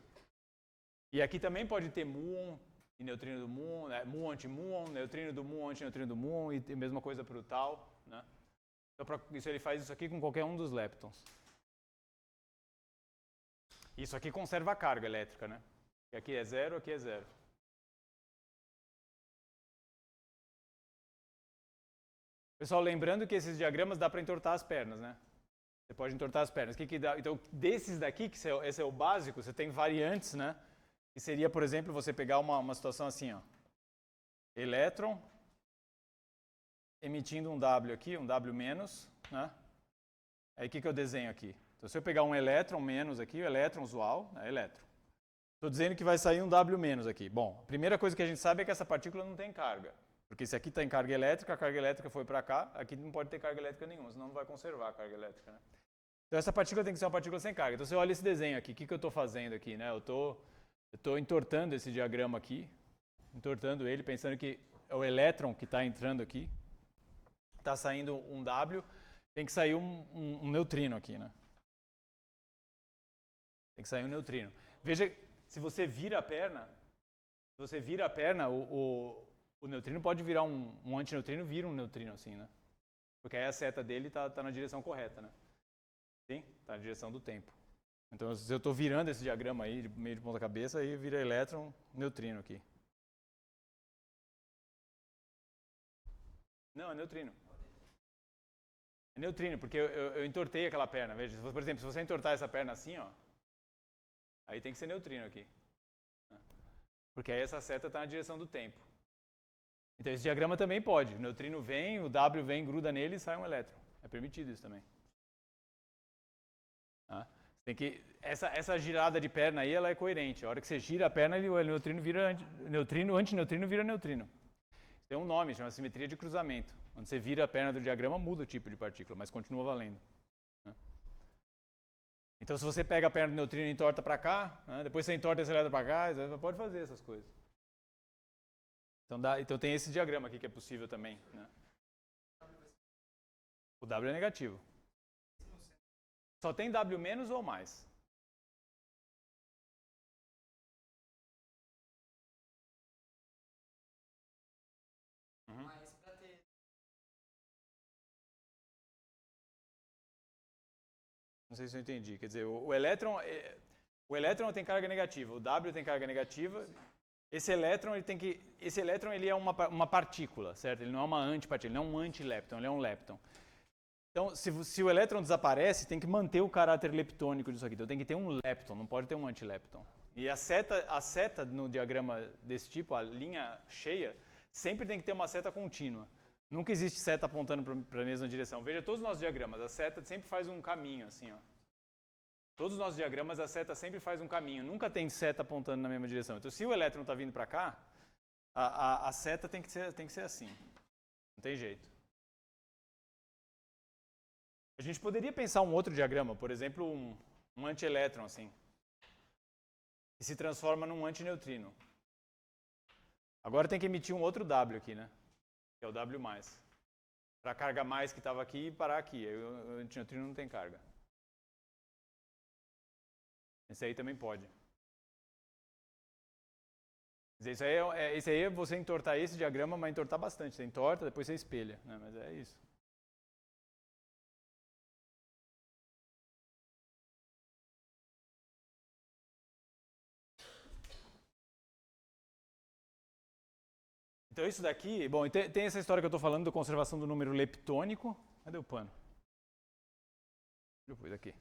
E aqui também pode ter muon e neutrino do muon, né? Muon anti-muon, neutrino do muon, antineutrino do muon, e a mesma coisa para o tal. Né? Então, ele faz isso aqui com qualquer um dos leptons. Isso aqui conserva a carga elétrica, né? Aqui é zero, aqui é zero. Pessoal, lembrando que esses diagramas dá para entortar as pernas, né? Você pode entortar as pernas. Que dá? Então, desses daqui, que esse é o básico, você tem variantes, né? Que seria, por exemplo, você pegar uma situação assim, ó. Elétron emitindo um W aqui, um W menos, né? Aí o que eu desenho aqui? Então, se eu pegar um elétron menos aqui, o elétron usual, é elétron. Estou dizendo que vai sair um W menos aqui. Bom, a primeira coisa que a gente sabe é que essa partícula não tem carga. Porque se aqui está em carga elétrica, a carga elétrica foi para cá, aqui não pode ter carga elétrica nenhuma, senão não vai conservar a carga elétrica. Né? Então essa partícula tem que ser uma partícula sem carga. Então você olha esse desenho aqui, o que eu estou fazendo aqui? Né? Eu estou entortando esse diagrama aqui, entortando ele, pensando que é o elétron que está entrando aqui, está saindo um W, tem que sair um neutrino aqui. Né? Tem que sair um neutrino. Veja, se você vira a perna, o neutrino pode virar um antineutrino, vira um neutrino assim, né? Porque aí a seta dele está na direção correta, né? Sim? Está na direção do tempo. Então, se eu estou virando esse diagrama aí, meio de ponta cabeça, aí vira elétron, neutrino aqui. Não, é neutrino. É neutrino, porque eu entortei aquela perna. Veja, por exemplo, se você entortar essa perna assim, ó, aí tem que ser neutrino aqui. Porque aí essa seta está na direção do tempo. Então esse diagrama também pode. O neutrino vem, o W vem, gruda nele e sai um elétron. É permitido isso também. Tem que, essa girada de perna aí, ela é coerente. A hora que você gira a perna, o neutrino vira neutrino, o antineutrino vira neutrino. Tem um nome, chama simetria de cruzamento. Quando você vira a perna do diagrama, muda o tipo de partícula, mas continua valendo. Então se você pega a perna do neutrino e entorta para cá, depois você entorta esse elétron para cá, você pode fazer essas coisas. Então tem esse diagrama aqui que é possível também. Né? O W é negativo. Só tem W menos ou mais? Mas pra ter. Não sei se eu entendi. Quer dizer, o elétron tem carga negativa, o W tem carga negativa. Esse elétron ele é uma partícula, certo? Ele não é uma antipartícula, ele não é um antilepton, ele é um lepton. Então, se o elétron desaparece, tem que manter o caráter leptônico disso aqui. Então tem que ter um lepton, não pode ter um antilepton. E a seta no diagrama desse tipo, a linha cheia, sempre tem que ter uma seta contínua. Nunca existe seta apontando para a mesma direção. Veja todos os nossos diagramas, a seta sempre faz um caminho, assim, ó. Todos os nossos diagramas, a seta sempre faz um caminho. Nunca tem seta apontando na mesma direção. Então, se o elétron está vindo para cá, a seta tem que ser assim. Não tem jeito. A gente poderia pensar um outro diagrama, por exemplo, um antielétron, assim, que se transforma num antineutrino. Agora tem que emitir um outro W aqui, né? Que é o W+. Para a carga mais que estava aqui e parar aqui. Aí o antineutrino não tem carga. Esse aí também pode. Isso aí é você entortar esse diagrama, mas entortar bastante. Você entorta, depois você espelha, né? Mas é isso. Então isso daqui, bom, tem essa história que eu estou falando da conservação do número leptônico. Cadê o pano? Deixa eu pôr aqui.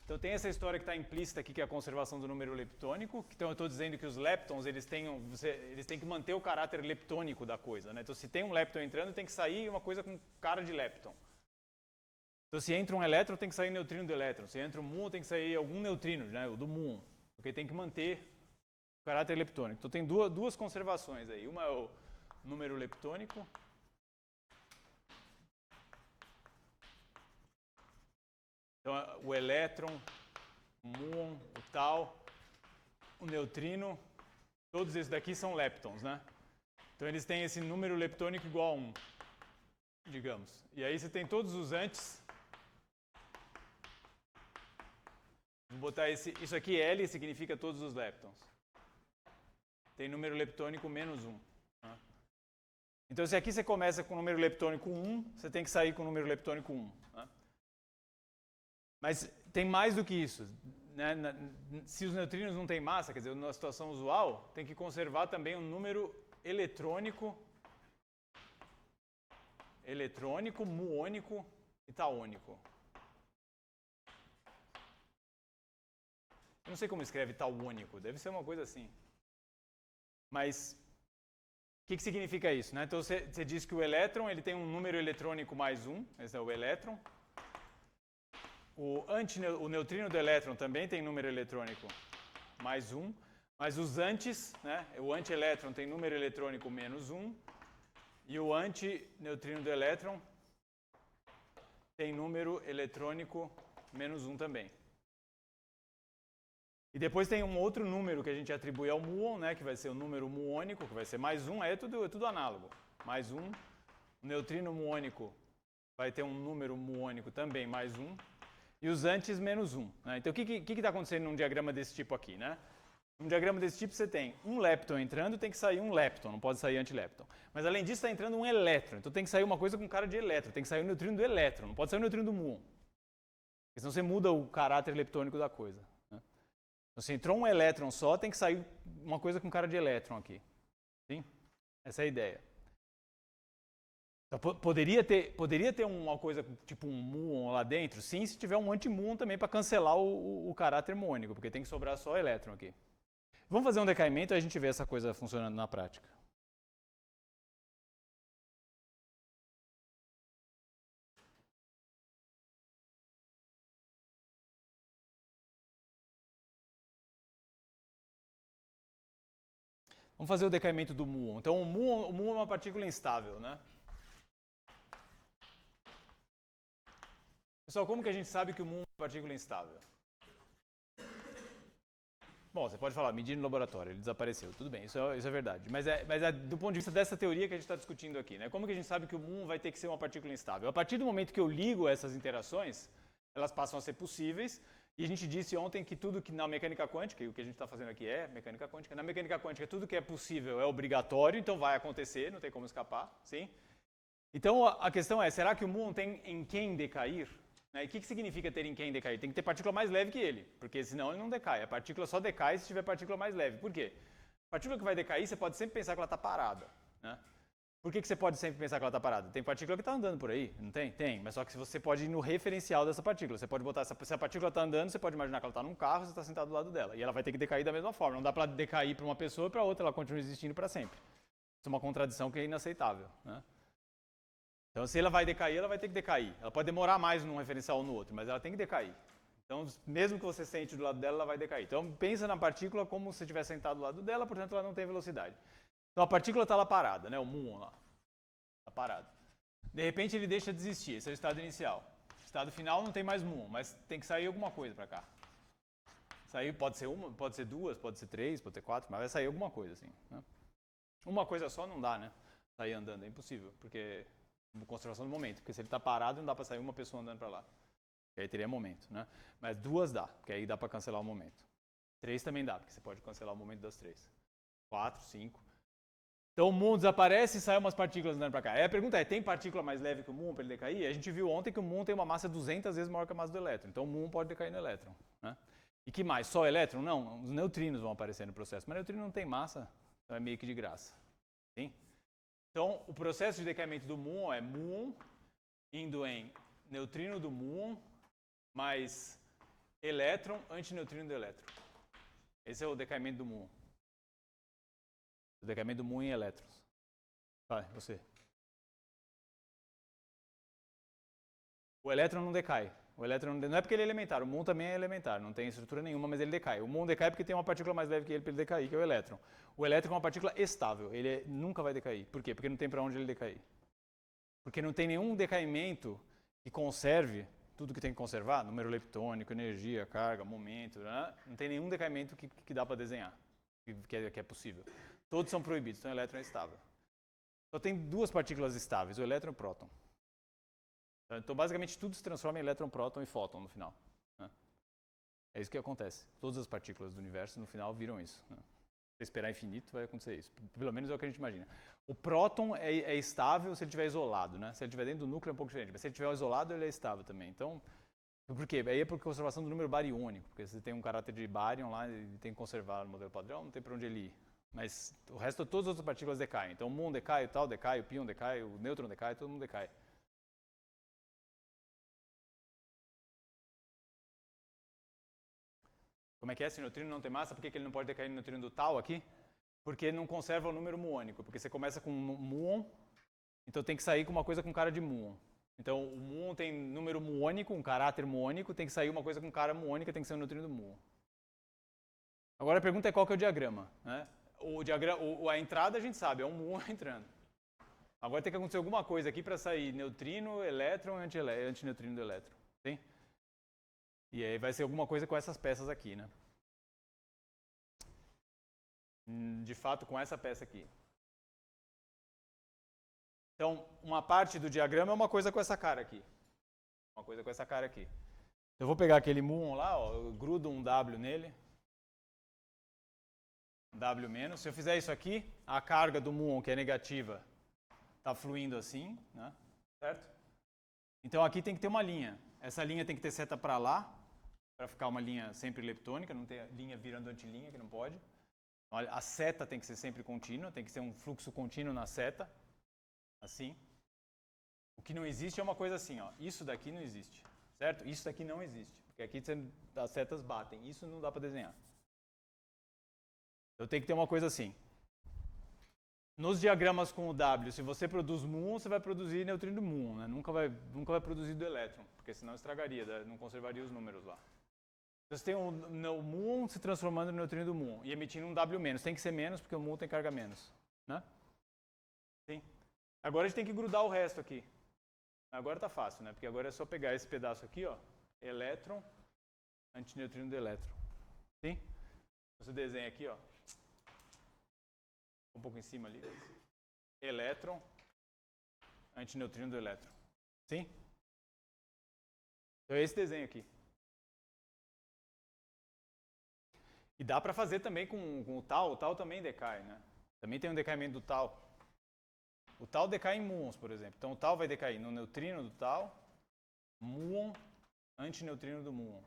Então tem essa história que está implícita aqui, que é a conservação do número leptônico. Então eu estou dizendo que os leptons eles têm que manter o caráter leptônico da coisa, né? Então se tem um lepton entrando, tem que sair uma coisa com cara de lepton. Então se entra um elétron, tem que sair neutrino do elétron. Se entra um muon, tem que sair algum neutrino, né? O do muon. Porque tem que manter o caráter leptônico. Então tem duas conservações aí. Uma é o número leptônico. Então, o elétron, o muon, o tal, o neutrino, todos esses daqui são leptons, né? Então, eles têm esse número leptônico igual a 1, digamos. E aí você tem todos os antes. Vou botar isso aqui, L, significa todos os leptons. Tem número leptônico menos 1. Né? Então, se aqui você começa com o número leptônico 1, você tem que sair com o número leptônico 1. Né? Mas tem mais do que isso. Né? Se os neutrinos não têm massa, quer dizer, numa situação usual, tem que conservar também um número eletrônico, muônico e taônico. Eu não sei como escreve taônico, deve ser uma coisa assim. Mas o que significa isso? Né? Então você diz que o elétron ele tem um número eletrônico mais 1, esse é o elétron. O neutrino do elétron também tem número eletrônico mais 1, mas os antes, né, o antielétron tem número eletrônico menos 1, e o antineutrino do elétron tem número eletrônico menos 1 também. E depois tem um outro número que a gente atribui ao muon, né, que vai ser o número muônico, que vai ser mais 1, aí é tudo análogo. Mais 1, o neutrino muônico vai ter um número muônico também mais 1, e os antes menos 1. Né? Então, o que está acontecendo num diagrama desse tipo aqui? Né? Num diagrama desse tipo, você tem um lepton entrando, tem que sair um lepton, não pode sair antilepton. Mas, além disso, está entrando um elétron. Então, tem que sair uma coisa com cara de elétron. Tem que sair o neutrino do elétron, não pode sair o neutrino do muon. Porque senão você muda o caráter leptônico da coisa. Né? Então, se entrou um elétron só, tem que sair uma coisa com cara de elétron aqui. Sim? Essa é a ideia. Então, poderia ter uma coisa tipo um muon lá dentro? Sim, se tiver um anti-muon também para cancelar o caráter muônico, porque tem que sobrar só elétron aqui. Vamos fazer um decaimento e a gente vê essa coisa funcionando na prática. Vamos fazer o decaimento do muon. Então, o muon é uma partícula instável, né? Pessoal, como que a gente sabe que o muon é uma partícula instável? Bom, você pode falar, medir no laboratório, ele desapareceu. Tudo bem, isso é verdade. Mas é do ponto de vista dessa teoria que a gente está discutindo aqui, né? Como que a gente sabe que o muon vai ter que ser uma partícula instável? A partir do momento que eu ligo essas interações, elas passam a ser possíveis. E a gente disse ontem que tudo que na mecânica quântica, e o que a gente está fazendo aqui é mecânica quântica, na mecânica quântica tudo que é possível é obrigatório, então vai acontecer, não tem como escapar, sim? Então a questão é, será que o muon tem em quem decair? E o que significa ter em quem decair? Tem que ter partícula mais leve que ele, porque senão ele não decai. A partícula só decai se tiver partícula mais leve. Por quê? A partícula que vai decair, você pode sempre pensar que ela está parada, né? Por que você pode sempre pensar que ela está parada? Tem partícula que está andando por aí, não tem? Tem, mas só que você pode ir no referencial dessa partícula. Você pode botar, se a partícula está andando, você pode imaginar que ela está num carro, você está sentado do lado dela. E ela vai ter que decair da mesma forma. Não dá para decair para uma pessoa e para outra, ela continua existindo para sempre. Isso é uma contradição que é inaceitável, né? Então, se ela vai decair, ela vai ter que decair. Ela pode demorar mais num referencial ou no outro, mas ela tem que decair. Então, mesmo que você sente do lado dela, ela vai decair. Então, pensa na partícula como se você estivesse sentado do lado dela, portanto, ela não tem velocidade. Então, a partícula está lá parada, né? O muon lá. Está parado. De repente, ele deixa de existir. Esse é o estado inicial. Estado final não tem mais muon, mas tem que sair alguma coisa para cá. Sair pode ser uma, pode ser duas, pode ser três, pode ser quatro, mas vai sair alguma coisa assim, né? Uma coisa só não dá, né? Sair andando é impossível, porque conservação do momento, porque se ele está parado não dá para sair uma pessoa andando para lá. E aí teria momento, né? Mas duas dá, porque aí dá para cancelar o momento. Três também dá, porque você pode cancelar o momento das três. 4, 5. Então o muon desaparece e sai umas partículas andando para cá. Aí a pergunta é, tem partícula mais leve que o muon para ele decair? A gente viu ontem que o muon tem uma massa 200 vezes maior que a massa do elétron. Então o muon pode decair no elétron, né? E que mais? Só elétron? Não, os neutrinos vão aparecer no processo. Mas neutrino não tem massa, então é meio que de graça. Sim? Então, o processo de decaimento do muon é muon indo em neutrino do muon mais elétron antineutrino do elétron. Esse é o decaimento do muon. O decaimento do muon em elétrons. Vai, você. O elétron não decai. O elétron não é porque ele é elementar. O muon também é elementar. Não tem estrutura nenhuma, mas ele decai. O muon decai porque tem uma partícula mais leve que ele para ele decair, que é o elétron. O elétron é uma partícula estável. Ele nunca vai decair. Por quê? Porque não tem para onde ele decair. Porque não tem nenhum decaimento que conserve tudo que tem que conservar. Número leptônico, energia, carga, momento. Né? Não tem nenhum decaimento que dá para desenhar. Que é possível. Todos são proibidos. Então o elétron é estável. Só tem duas partículas estáveis. O elétron e o próton. Então, basicamente, tudo se transforma em elétron, próton e fóton no final, né? É isso que acontece. Todas as partículas do universo, no final, viram isso, né? Se esperar infinito, vai acontecer isso. Pelo menos é o que a gente imagina. O próton é estável se ele estiver isolado, né? Se ele estiver dentro do núcleo é um pouco diferente. Mas se ele estiver isolado, ele é estável também. Então, por quê? Aí é por conservação do número bariônico. Porque você tem um caráter de bárion lá e tem que conservar no modelo padrão, não tem para onde ele ir. Mas o resto, todas as outras partículas decaem. Então, o muon decai, o tal decai, o pion decai, o nêutron decai, todo mundo decai. Como é que é? Se o neutrino não tem massa, por que ele não pode decair no neutrino do tal aqui? Porque ele não conserva o número muônico. Porque você começa com muon, então tem que sair com uma coisa com cara de muon. Então o muon tem número muônico, um caráter muônico, tem que sair uma coisa com cara muônica, tem que ser o neutrino do muon. Agora a pergunta é qual que é o diagrama, né? A entrada a gente sabe, é um muon entrando. Agora tem que acontecer alguma coisa aqui para sair neutrino, elétron e antineutrino do elétron. Sim? E aí vai ser alguma coisa com essas peças aqui, né? De fato, com essa peça aqui. Então, uma parte do diagrama é uma coisa com essa cara aqui. Uma coisa com essa cara aqui. Eu vou pegar aquele muon lá, ó, eu grudo um W nele. W menos. Se eu fizer isso aqui, a carga do muon, que é negativa, está fluindo assim, né? Certo? Então aqui tem que ter uma linha. Essa linha tem que ter seta para lá, para ficar uma linha sempre leptônica, não ter linha virando antilinha, que não pode. Olha, a seta tem que ser sempre contínua, tem que ser um fluxo contínuo na seta, assim. O que não existe é uma coisa assim, ó. Isso daqui não existe, certo? Isso daqui não existe, porque aqui as setas batem. Isso não dá para desenhar. Então tem que ter uma coisa assim. Nos diagramas com o W, se você produz muon, você vai produzir neutrino do muon, né? Nunca vai produzir do elétron, porque senão estragaria, não conservaria os números lá. Você tem o muon se transformando no neutrino do muon e emitindo um W menos. Tem que ser menos, porque o muon tem carga menos, né? Sim. Agora a gente tem que grudar o resto aqui. Agora tá fácil, né? Porque agora é só pegar esse pedaço aqui, ó, elétron, antineutrino do elétron. Sim? Você desenha aqui, ó. Um pouco em cima ali. Elétron, antineutrino do elétron. Sim? Então é esse desenho aqui. E dá para fazer também com o tal também decai, né? Também tem um decaimento do tal. O tal decai em muons, por exemplo. Então o tal vai decair no neutrino do tal, muon, antineutrino do muon.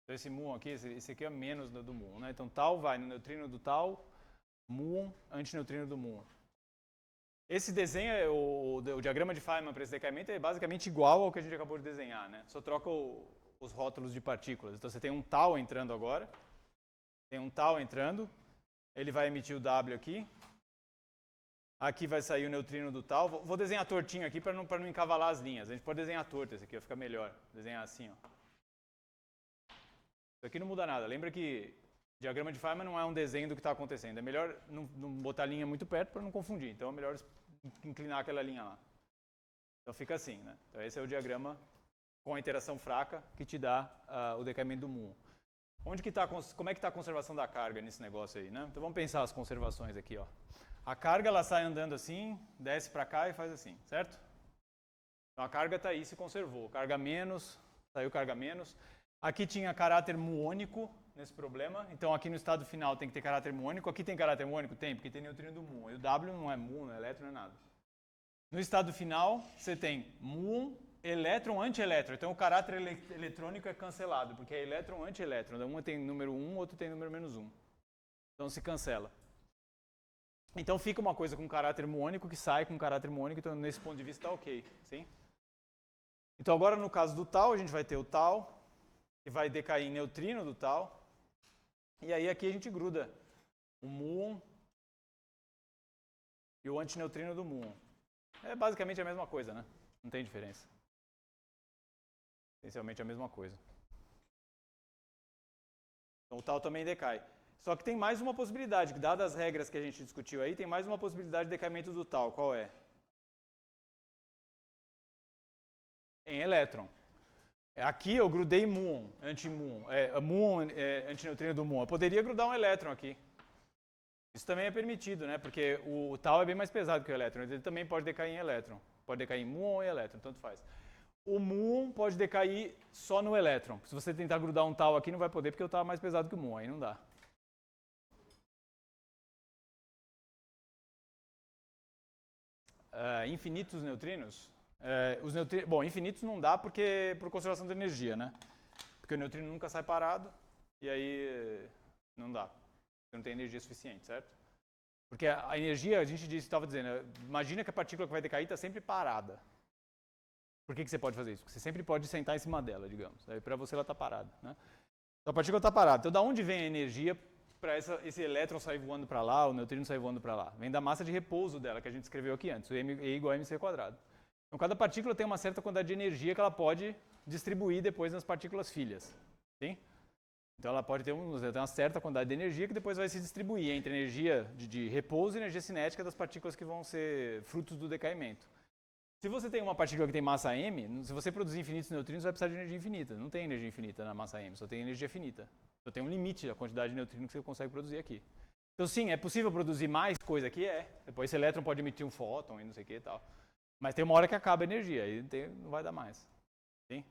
Então esse muon aqui, esse aqui é menos do muon, né? Então tal vai no neutrino do tal, muon, antineutrino do muon. Esse desenho, o diagrama de Feynman para esse decaimento é basicamente igual ao que a gente acabou de desenhar, né? Só troca os rótulos de partículas. Então você tem um tal entrando agora, tem um tal entrando, ele vai emitir o W aqui. Aqui vai sair o neutrino do tal. Vou desenhar tortinho aqui para não encavalar as linhas. A gente pode desenhar torto esse aqui, vai ficar melhor. Desenhar assim, ó. Isso aqui não muda nada. Lembra que diagrama de Feynman não é um desenho do que está acontecendo. É melhor não botar a linha muito perto para não confundir. Então é melhor inclinar aquela linha lá. Então fica assim, né? Então esse é o diagrama com a interação fraca que te dá o decaimento do muon. Como é que está a conservação da carga nesse negócio aí, né? Então vamos pensar as conservações aqui, ó. A carga ela sai andando assim, desce para cá e faz assim, certo? Então a carga está aí, se conservou. Carga menos, saiu carga menos. Aqui tinha caráter muônico nesse problema, então aqui no estado final tem que ter caráter muônico. Aqui tem caráter muônico? Tem, porque tem neutrino do muon. E o W não é muon, não é elétron, não é nada. No estado final, você tem muon, elétron, antielétron. Então o caráter eletrônico é cancelado, porque é elétron, antielétron. Um tem número 1, outro tem número menos 1. Então se cancela. Então fica uma coisa com caráter muônico que sai com caráter muônico, então nesse ponto de vista está ok, sim? Então agora no caso do tal, a gente vai ter o tal, que vai decair em neutrino do tal, e aí aqui a gente gruda o muon e o antineutrino do muon. É basicamente a mesma coisa, né? Não tem diferença. Essencialmente a mesma coisa. Então o tal também decai. Só que tem mais uma possibilidade, que dadas as regras que a gente discutiu aí, tem mais uma possibilidade de decaimento do tal. Qual é? Em elétron. Aqui eu grudei muon, anti-muon, muon, antineutrino do muon. Eu poderia grudar um elétron aqui. Isso também é permitido, né? Porque o tal é bem mais pesado que o elétron. Ele também pode decair em elétron. Pode decair em muon ou em elétron, tanto faz. O muon pode decair só no elétron. Se você tentar grudar um tal aqui, não vai poder, porque o tal é mais pesado que o muon. Aí não dá. Infinitos neutrinos? Bom, infinitos não dá porque por conservação de energia, né? Porque o neutrino nunca sai parado e aí não dá. Porque não tem energia suficiente, certo? Porque a energia, a gente estava dizendo, imagina que a partícula que vai decair está sempre parada. Por que você pode fazer isso? Porque você sempre pode sentar em cima dela, digamos. Aí para você ela está parada, né? Então a partícula está parada. Então da onde vem a energia para esse elétron sair voando para lá, o neutrino sair voando para lá? Vem da massa de repouso dela, que a gente escreveu aqui antes, o m é igual a mc². Então cada partícula tem uma certa quantidade de energia que ela pode distribuir depois nas partículas filhas. Sim? Então ela pode ter uma certa quantidade de energia que depois vai se distribuir entre energia de repouso e energia cinética das partículas que vão ser frutos do decaimento. Se você tem uma partícula que tem massa m, se você produzir infinitos neutrinos, vai precisar de energia infinita. Não tem energia infinita na massa m, só tem energia finita. Só tem um limite da quantidade de neutrinos que você consegue produzir aqui. Então sim, é possível produzir mais coisa aqui? É. Depois esse elétron pode emitir um fóton e não sei o que e tal. Mas tem uma hora que acaba a energia, aí não vai dar mais. Sim?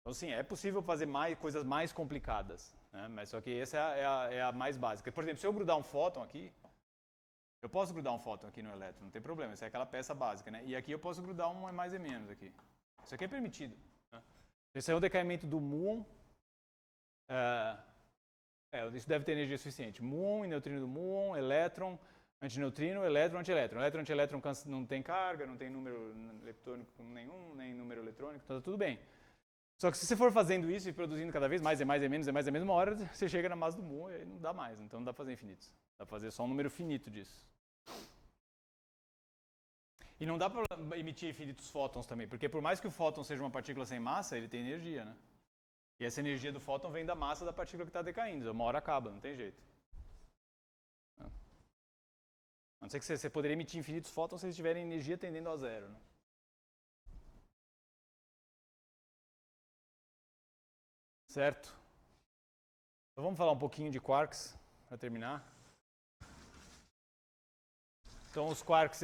Então sim, é possível fazer coisas mais complicadas, né? Mas só que essa é a mais básica. Por exemplo, se eu grudar um fóton aqui, eu posso grudar um fóton aqui no elétron, não tem problema, essa é aquela peça básica, né? E aqui eu posso grudar um mais e menos aqui. Isso aqui é permitido. Né? Esse é o decaimento do muon. Isso deve ter energia suficiente. Muon, neutrino do muon, elétron, antineutrino, elétron, antielétron. Elétron, antielétron não tem carga, não tem número leptônico nenhum, nem número eletrônico, então tá tudo bem. Só que se você for fazendo isso e produzindo cada vez mais, menos, uma hora você chega na massa do muon e aí não dá mais. Então não dá pra fazer infinitos. Dá pra fazer só um número finito disso. E não dá para emitir infinitos fótons também, porque por mais que o fóton seja uma partícula sem massa, ele tem energia, né? E essa energia do fóton vem da massa da partícula que está decaindo. Uma hora acaba, não tem jeito. A não ser que você poderia emitir infinitos fótons se eles tiverem energia tendendo a zero, né? Certo? Então vamos falar um pouquinho de quarks para terminar. Então os quarks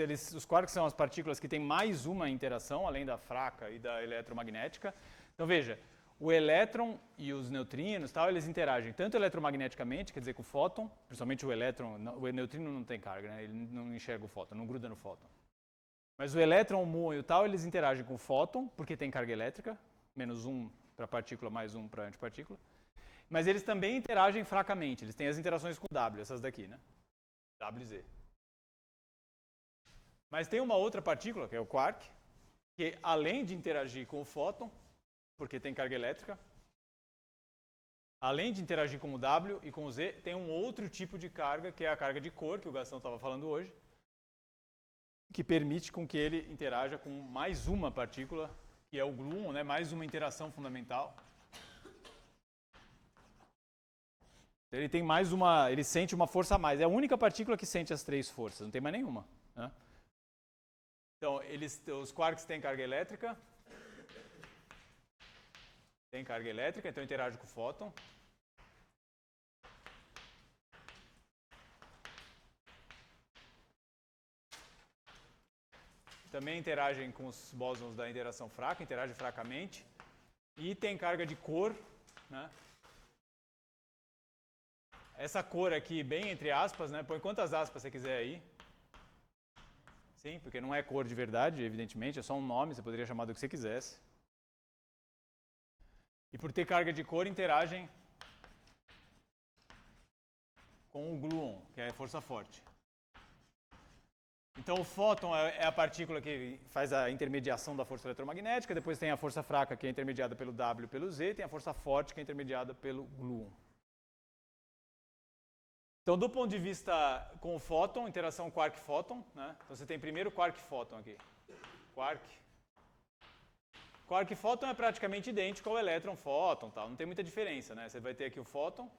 são as partículas que têm mais uma interação, além da fraca e da eletromagnética. Então veja, o elétron e os neutrinos, tal, eles interagem tanto eletromagneticamente, quer dizer, com o fóton, principalmente o elétron, o neutrino não tem carga, né? Ele não enxerga o fóton, não gruda no fóton. Mas o elétron, o muon e o tal, eles interagem com o fóton, porque tem carga elétrica, menos 1 para partícula, mais 1 para antipartícula. Mas eles também interagem fracamente, eles têm as interações com W, essas daqui, né? W e Z. Mas tem uma outra partícula, que é o quark, que além de interagir com o fóton, porque tem carga elétrica, além de interagir com o W e com o Z, tem um outro tipo de carga, que é a carga de Corr, que o Gastão estava falando hoje, que permite com que ele interaja com mais uma partícula, que é o gluon, né? Mais uma interação fundamental. Ele tem mais uma, ele sente uma força a mais. É a única partícula que sente as três forças, não tem mais nenhuma, né? Então, os quarks têm carga elétrica. Tem carga elétrica, então interage com o fóton. Também interagem com os bósons da interação fraca, interagem fracamente. E tem carga de Corr, né? Essa cor aqui, bem entre aspas, né? Põe quantas aspas você quiser aí. Sim, porque não é cor de verdade, evidentemente, é só um nome, você poderia chamar do que você quisesse. E por ter carga de Corr, interagem com o gluon, que é a força forte. Então o fóton é a partícula que faz a intermediação da força eletromagnética, depois tem a força fraca, que é intermediada pelo W e pelo Z, e tem a força forte, que é intermediada pelo gluon. Então, do ponto de vista com o fóton, interação quark-fóton, né? Então você tem primeiro quark-fóton aqui. Quark-fóton é praticamente idêntico ao elétron-fóton, tal. Não tem muita diferença, né? Você vai ter aqui o fóton,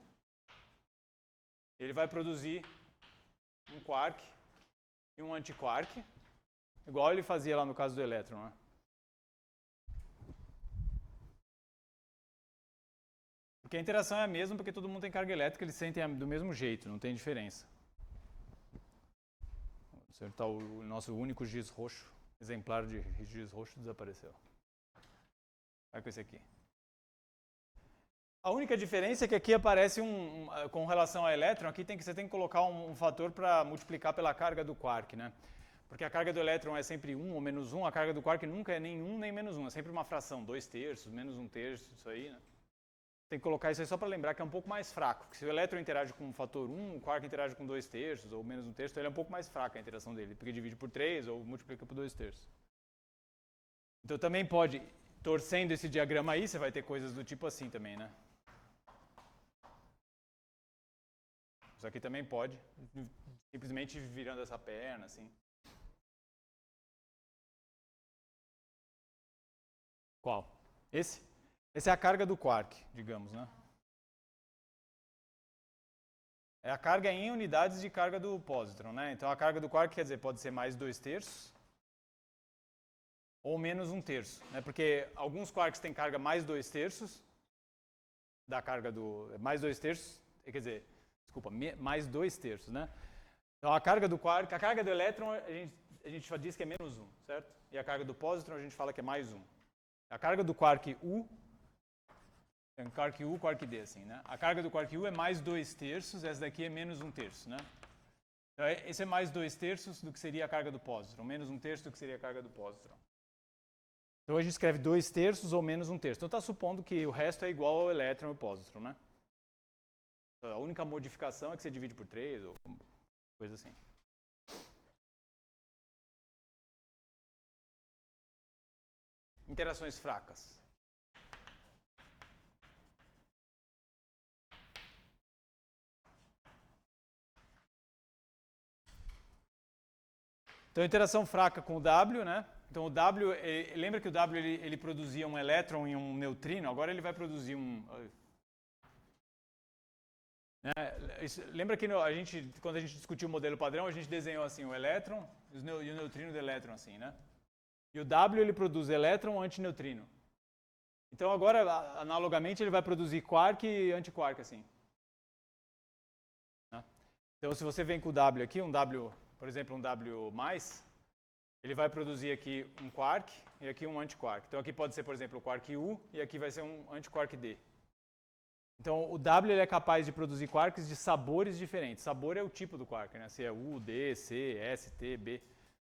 ele vai produzir um quark e um antiquark, igual ele fazia lá no caso do elétron, né? Porque a interação é a mesma, porque todo mundo tem carga elétrica, eles sentem do mesmo jeito, não tem diferença. Tá, o nosso único giz roxo, exemplar de giz roxo, desapareceu. Vai com esse aqui. A única diferença é que aqui aparece com relação ao elétron, aqui você tem que colocar um fator para multiplicar pela carga do quark, né? Porque a carga do elétron é sempre 1 ou menos 1, a carga do quark nunca é nem 1 nem menos 1, é sempre uma fração, 2/3, menos 1/3, isso aí, né? Tem que colocar isso aí só para lembrar que é um pouco mais fraco. Porque se o elétron interage com um fator 1, o quark interage com 2/3 ou menos 1/3, então ele é um pouco mais fraco a interação dele, porque divide por 3 ou multiplica por 2/3. Então também pode, torcendo esse diagrama aí, você vai ter coisas do tipo assim também, né? Isso aqui também pode, simplesmente virando essa perna, assim. Qual? Esse? Essa é a carga do quark, digamos, né? É a carga em unidades de carga do pósitron, né? Então a carga do quark, quer dizer, pode ser mais 2/3 ou menos 1/3, né? Porque alguns quarks têm carga mais 2/3 da carga do... mais 2/3, quer dizer, desculpa, mais 2/3, né? Então a carga do quark, a carga do elétron, a gente diz que é menos 1, certo? E a carga do pósitron a gente fala que é mais 1. A carga do quark U, quark U, quark D, assim, né? A carga do quark U é mais 2/3, essa daqui é menos 1/3, né? Então esse é mais 2/3 do que seria a carga do pósitron, menos 1/3 do que seria a carga do pósitron. Então a gente escreve 2/3 ou menos 1/3. Então está supondo que o resto é igual ao elétron e ao pósitron, né? A única modificação é que você divide por 3 ou coisa assim. Interações fracas. Então, interação fraca com o W, né? Então, o W, lembra que o W ele produzia um elétron e um neutrino? Agora ele vai produzir um... lembra que quando a gente discutiu o modelo padrão, a gente desenhou assim o elétron e o neutrino do elétron, assim, né? E o W ele produz elétron antineutrino. Então agora, analogamente, ele vai produzir quark e antiquark assim. Né? Então se você vem com o W aqui, um W, por exemplo, um W+, ele vai produzir aqui um quark e aqui um antiquark. Então aqui pode ser, por exemplo, o quark U e aqui vai ser um antiquark D. Então o W ele é capaz de produzir quarks de sabores diferentes. Sabor é o tipo do quark, né? Se é U, D, C, S, T, B.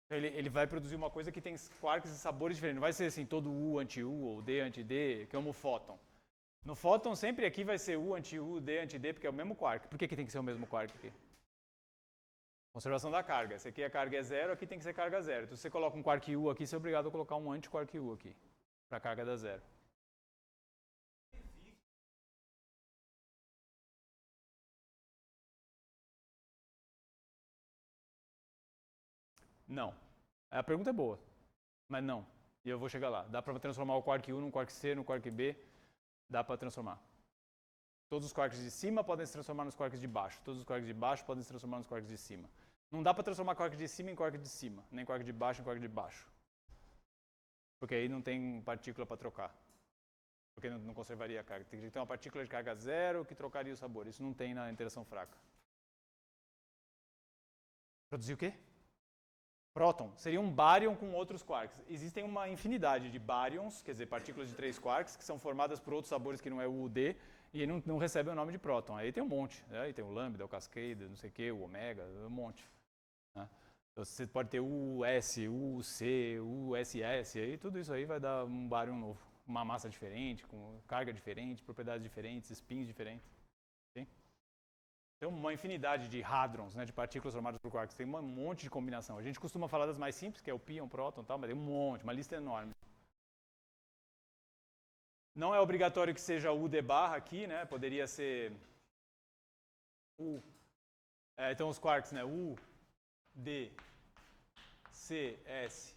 Então ele vai produzir uma coisa que tem quarks de sabores diferentes. Não vai ser assim todo U anti-U ou D anti-D, que é como o fóton. No fóton sempre aqui vai ser U anti-U, D anti-D, porque é o mesmo quark. Por que tem que ser o mesmo quark aqui? Conservação da carga. Esse aqui a carga é zero, aqui tem que ser carga zero. Então se você coloca um quark U aqui, você é obrigado a colocar um anti-quark U aqui, para a carga dar zero. Não. A pergunta é boa, mas não. E eu vou chegar lá. Dá para transformar o quark U num quark C, num quark B. Dá para transformar. Todos os quarks de cima podem se transformar nos quarks de baixo. Todos os quarks de baixo podem se transformar nos quarks de cima. Não dá para transformar quark de cima em quark de cima, nem quark de baixo em quark de baixo. Porque aí não tem partícula para trocar. Porque não conservaria a carga. Tem que ter uma partícula de carga zero que trocaria o sabor. Isso não tem na interação fraca. Produzir o quê? Próton. Seria um bárion com outros quarks. Existem uma infinidade de bárions, quer dizer, partículas de 3 quarks, que são formadas por outros sabores que não é o UD, e não recebem o nome de próton. Aí tem um monte. Né? Aí tem o lambda, o cascade, não sei o que, o ômega, um monte. Né? Então, você pode ter o US, o UC, o USS, aí tudo isso aí vai dar um bárion novo. Uma massa diferente, com carga diferente, propriedades diferentes, spins diferentes. Sim? Tem uma infinidade de hadrons, né, de partículas formadas por quarks. Tem um monte de combinação. A gente costuma falar das mais simples, que é o pion, próton e tal, mas tem um monte, uma lista enorme. Não é obrigatório que seja U de barra aqui, né? Poderia ser U. Então os quarks, né? U, D, C, S,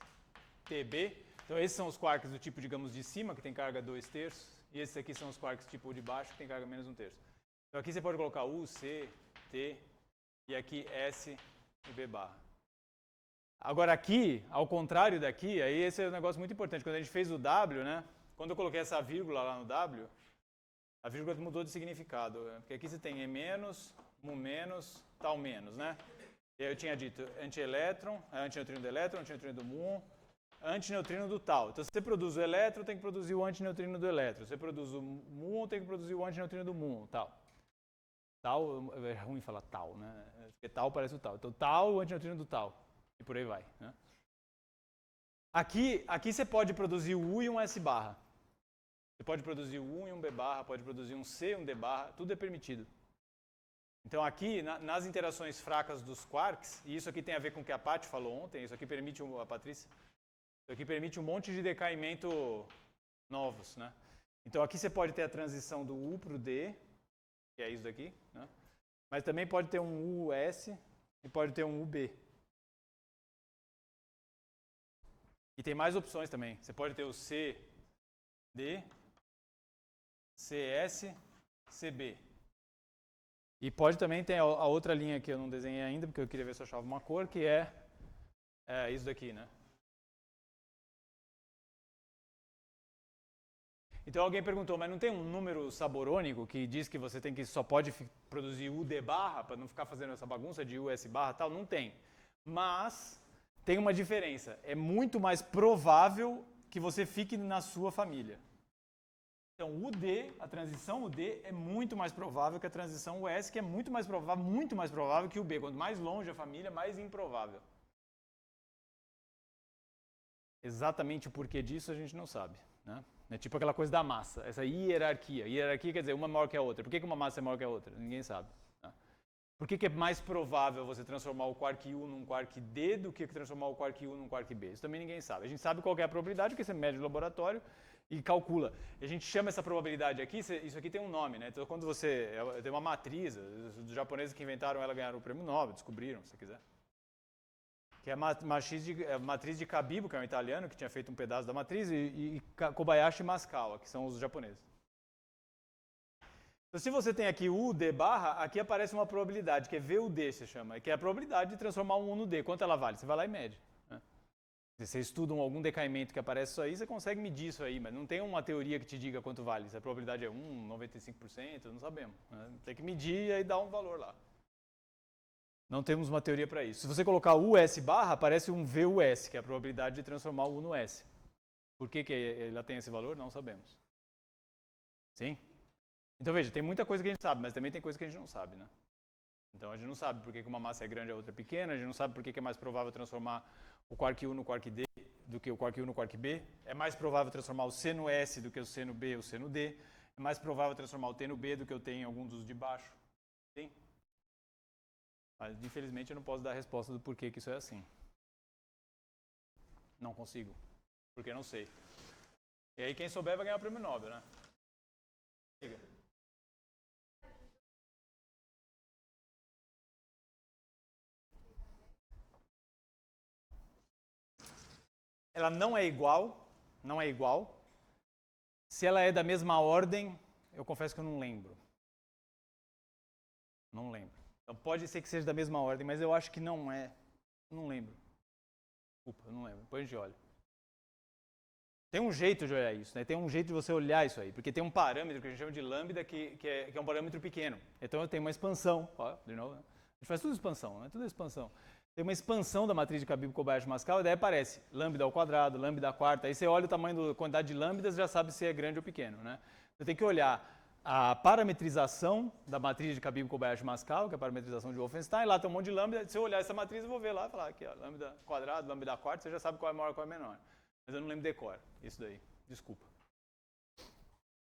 T, B. Então esses são os quarks do tipo, digamos, de cima, que tem carga 2/3. E esses aqui são os quarks tipo de baixo, que tem carga menos 1/3. Então aqui você pode colocar U, C, T, e aqui S e B barra. Agora aqui, ao contrário daqui, aí esse é um negócio muito importante. Quando a gente fez o W, né? Quando eu coloquei essa vírgula lá no W, a vírgula mudou de significado. Porque aqui você tem E menos, mu menos, tal menos, né? E aí eu tinha dito antielétron, antineutrino do elétron, antineutrino do muon, antineutrino do tal. Então se você produz o elétron, tem que produzir o antineutrino do elétron. Se você produz o muon, tem que produzir o antineutrino do muon, tal. Tal, é ruim falar tal, né? Porque tal parece o tal. Então tal, o antineutrino do tal. E por aí vai, né? Aqui você pode produzir o U e um S barra. Você pode produzir o U e um B barra, pode produzir um C e um D barra, tudo é permitido. Então aqui, nas interações fracas dos quarks, e isso aqui tem a ver com o que a Paty falou ontem, isso aqui permite, a Patrícia, isso aqui permite um monte de decaimento novos, né? Então aqui você pode ter a transição do U para o D, que é isso daqui, né? Mas também pode ter um US e pode ter um UB. E tem mais opções também. Você pode ter o CD, CS, CB. E pode também ter a outra linha que eu não desenhei ainda, porque eu queria ver se eu achava uma cor, que é isso daqui, né? Então alguém perguntou, mas não tem um número saborônico que diz que você tem que só pode produzir UD barra para não ficar fazendo essa bagunça de US barra tal? Não tem. Mas tem uma diferença. É muito mais provável que você fique na sua família. Então o UD, a transição UD é muito mais provável que a transição US, que é muito mais provável que o B. Quanto mais longe a família, mais improvável. Exatamente o porquê disso a gente não sabe, né? É tipo aquela coisa da massa, essa hierarquia. Hierarquia quer dizer uma maior que a outra. Por que uma massa é maior que a outra? Ninguém sabe. Né? Por que é mais provável você transformar o quark U num quark D do que transformar o quark U num quark B? Isso também ninguém sabe. A gente sabe qual é a probabilidade, porque você mede no laboratório e calcula. A gente chama essa probabilidade aqui, isso aqui tem um nome, né? Então quando você tem uma matriz, os japoneses que inventaram ela ganharam o prêmio Nobel, descobriram, se você quiser. Que é a matriz de Kabibo, que é um italiano que tinha feito um pedaço da matriz, e Kobayashi e Maskawa, que são os japoneses. Então, se você tem aqui U, D barra, aqui aparece uma probabilidade, que é VUD, se chama, que é a probabilidade de transformar um U no D. Quanto ela vale? Você vai lá e mede. Né? Se você estuda algum decaimento que aparece isso aí, você consegue medir isso aí, mas não tem uma teoria que te diga quanto vale. Se a probabilidade é 1, 95%, não sabemos. Né? Tem que medir e aí dar um valor lá. Não temos uma teoria para isso. Se você colocar US barra, aparece um VUS, que é a probabilidade de transformar o U no S. Por que ela tem esse valor? Não sabemos. Sim? Então veja, tem muita coisa que a gente sabe, mas também tem coisa que a gente não sabe, né? Então a gente não sabe por que uma massa é grande e a outra é pequena, a gente não sabe por que é mais provável transformar o quark U no quark D do que o quark U no quark B, é mais provável transformar o C no S do que o C no B ou o C no D, é mais provável transformar o T no B do que o T em algum dos de baixo. Sim? Mas infelizmente eu não posso dar a resposta do porquê que isso é assim. Não consigo, porque eu não sei. E aí quem souber vai ganhar o prêmio Nobel, né? Diga. Ela não é igual, não é igual. Se ela é da mesma ordem, eu confesso que eu não lembro. Não lembro. Então pode ser que seja da mesma ordem, mas eu acho que não é. Eu não lembro. Desculpa, eu não lembro. Depois a gente olha. Tem um jeito de olhar isso, né? Tem um jeito de você olhar isso aí, porque tem um parâmetro que a gente chama de lambda, que é um parâmetro pequeno. Então eu tenho uma expansão, ó, de novo, né? A gente faz tudo expansão, né? Tudo expansão. Tem uma expansão da matriz de Cabib-Kobayashi-Mascal, e daí aparece lambda ao quadrado, lambda à quarta. Aí você olha o tamanho da quantidade de lambdas e já sabe se é grande ou pequeno, né? Você tem que olhar a parametrização da matriz de Cabib-Kobayashi-Mascal, que é a parametrização de Wolfenstein. Lá tem um monte de lambda. Se eu olhar essa matriz, eu vou ver lá e falar aqui, ó, lambda quadrado, lambda à quarta, você já sabe qual é maior e qual é menor. Mas eu não lembro decor, isso daí. Desculpa.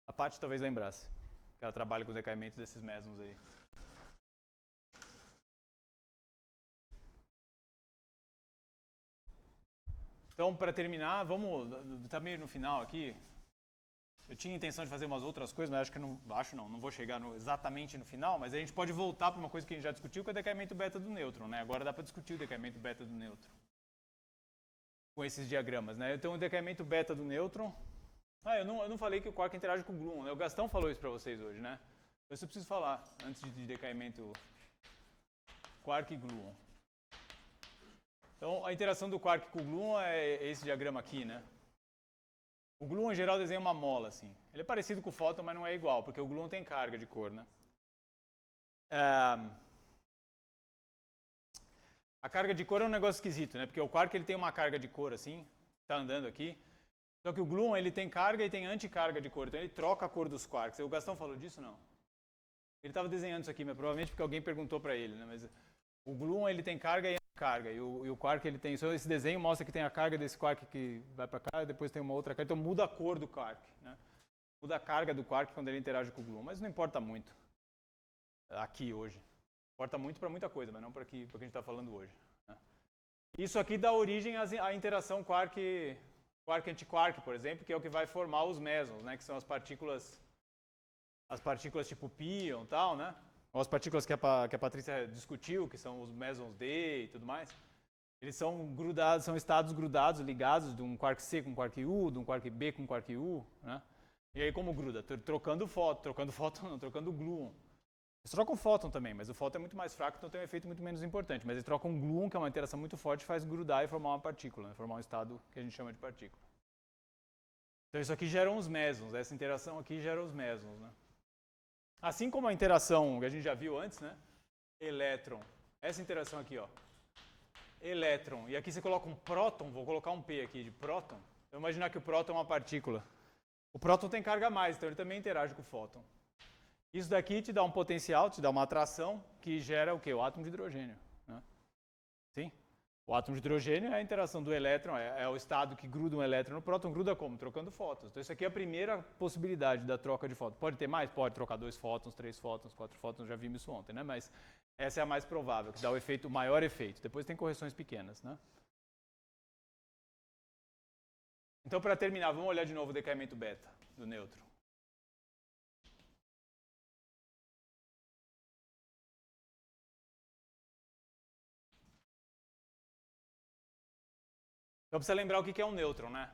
A Paty talvez lembrasse, que ela trabalha com os decaimentos desses mesmos aí. Então, para terminar, vamos, tá meio no final aqui. Eu tinha intenção de fazer umas outras coisas, mas não vou chegar exatamente no final, mas a gente pode voltar para uma coisa que a gente já discutiu, que é o decaimento beta do nêutron, né? Agora dá para discutir o decaimento beta do nêutron com esses diagramas, né? Então, o decaimento beta do nêutron... eu não falei que o quark interage com o gluon, né? O Gastão falou isso para vocês hoje, né? Isso eu preciso falar, antes de decaimento quark e gluon. Então, a interação do quark com o gluon é esse diagrama aqui, né? O gluon, em geral, desenha uma mola, assim. Ele é parecido com o fóton, mas não é igual, porque o gluon tem carga de cor, né? A carga de cor é um negócio esquisito, né? Porque o quark ele tem uma carga de cor, assim, tá andando aqui. Só que o gluon, ele tem carga e tem anticarga de cor, então ele troca a cor dos quarks. O Gastão falou disso, não? Ele estava desenhando isso aqui, mas provavelmente porque alguém perguntou para ele, né? Mas o gluon, ele tem carga e carga, e o quark ele tem, então esse desenho mostra que tem a carga desse quark que vai para cá, e depois tem uma outra carga, então muda a cor do quark, né? Muda a carga do quark quando ele interage com o gluon, mas não importa muito aqui hoje. Importa muito para muita coisa, mas não para o que a gente está falando hoje, né? Isso aqui dá origem à interação quark-antiquark, por exemplo, que é o que vai formar os mesons, né? Que são as partículas tipo pion e tal, né? Ou as partículas que a Patrícia discutiu, que são os mesons D e tudo mais, eles são grudados, são estados grudados, ligados de um quark C com quark U, de um quark B com quark U, né? E aí como gruda? Trocando gluon. Eles trocam fóton também, mas o fóton é muito mais fraco, então tem um efeito muito menos importante. Mas eles trocam um gluon, que é uma interação muito forte, faz grudar e formar uma partícula, né? Formar um estado que a gente chama de partícula. Então isso aqui gera os mesons, essa interação aqui gera os mesons, né? Assim como a interação que a gente já viu antes, né? Elétron. Essa interação aqui, ó. Elétron. E aqui você coloca um próton, vou colocar um P aqui de próton. Então imaginar que o próton é uma partícula. O próton tem carga a mais, então ele também interage com o fóton. Isso daqui te dá um potencial, te dá uma atração que gera o quê? O átomo de hidrogênio, né? Sim? O átomo de hidrogênio é a interação do elétron, é o estado que gruda um elétron no próton. Gruda como? Trocando fótons. Então isso aqui é a primeira possibilidade da troca de fótons. Pode ter mais? Pode trocar 2 fótons, 3 fótons, 4 fótons, já vimos isso ontem, né? Mas essa é a mais provável, que dá o maior efeito. Depois tem correções pequenas, né? Então, para terminar, vamos olhar de novo o decaimento beta do nêutron. Então precisa lembrar o que é um nêutron, né?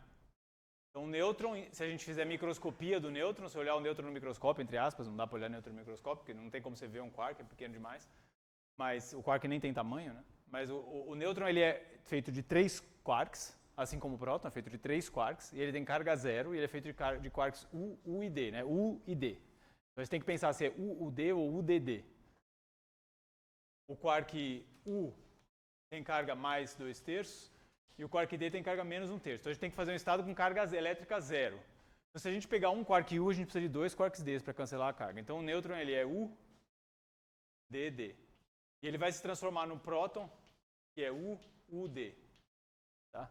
Então o nêutron, se a gente fizer microscopia do nêutron, se olhar o nêutron no microscópio, entre aspas, não dá para olhar nêutron no microscópio, porque não tem como você ver um quark, é pequeno demais. Mas o quark nem tem tamanho, né? Mas o nêutron ele é feito de 3 quarks, assim como o próton, é feito de 3 quarks, e ele tem carga zero, e ele é feito de quarks U e D, né? U e D. Então, você tem que pensar se é UUD ou UDD. O quark U tem carga mais 2/3, e o quark D tem carga menos 1/3. Então, a gente tem que fazer um estado com carga elétrica zero. Então, se a gente pegar um quark U, a gente precisa de 2 quarks D para cancelar a carga. Então, o nêutron ele é UDD. E ele vai se transformar no próton, que é UUD. Tá?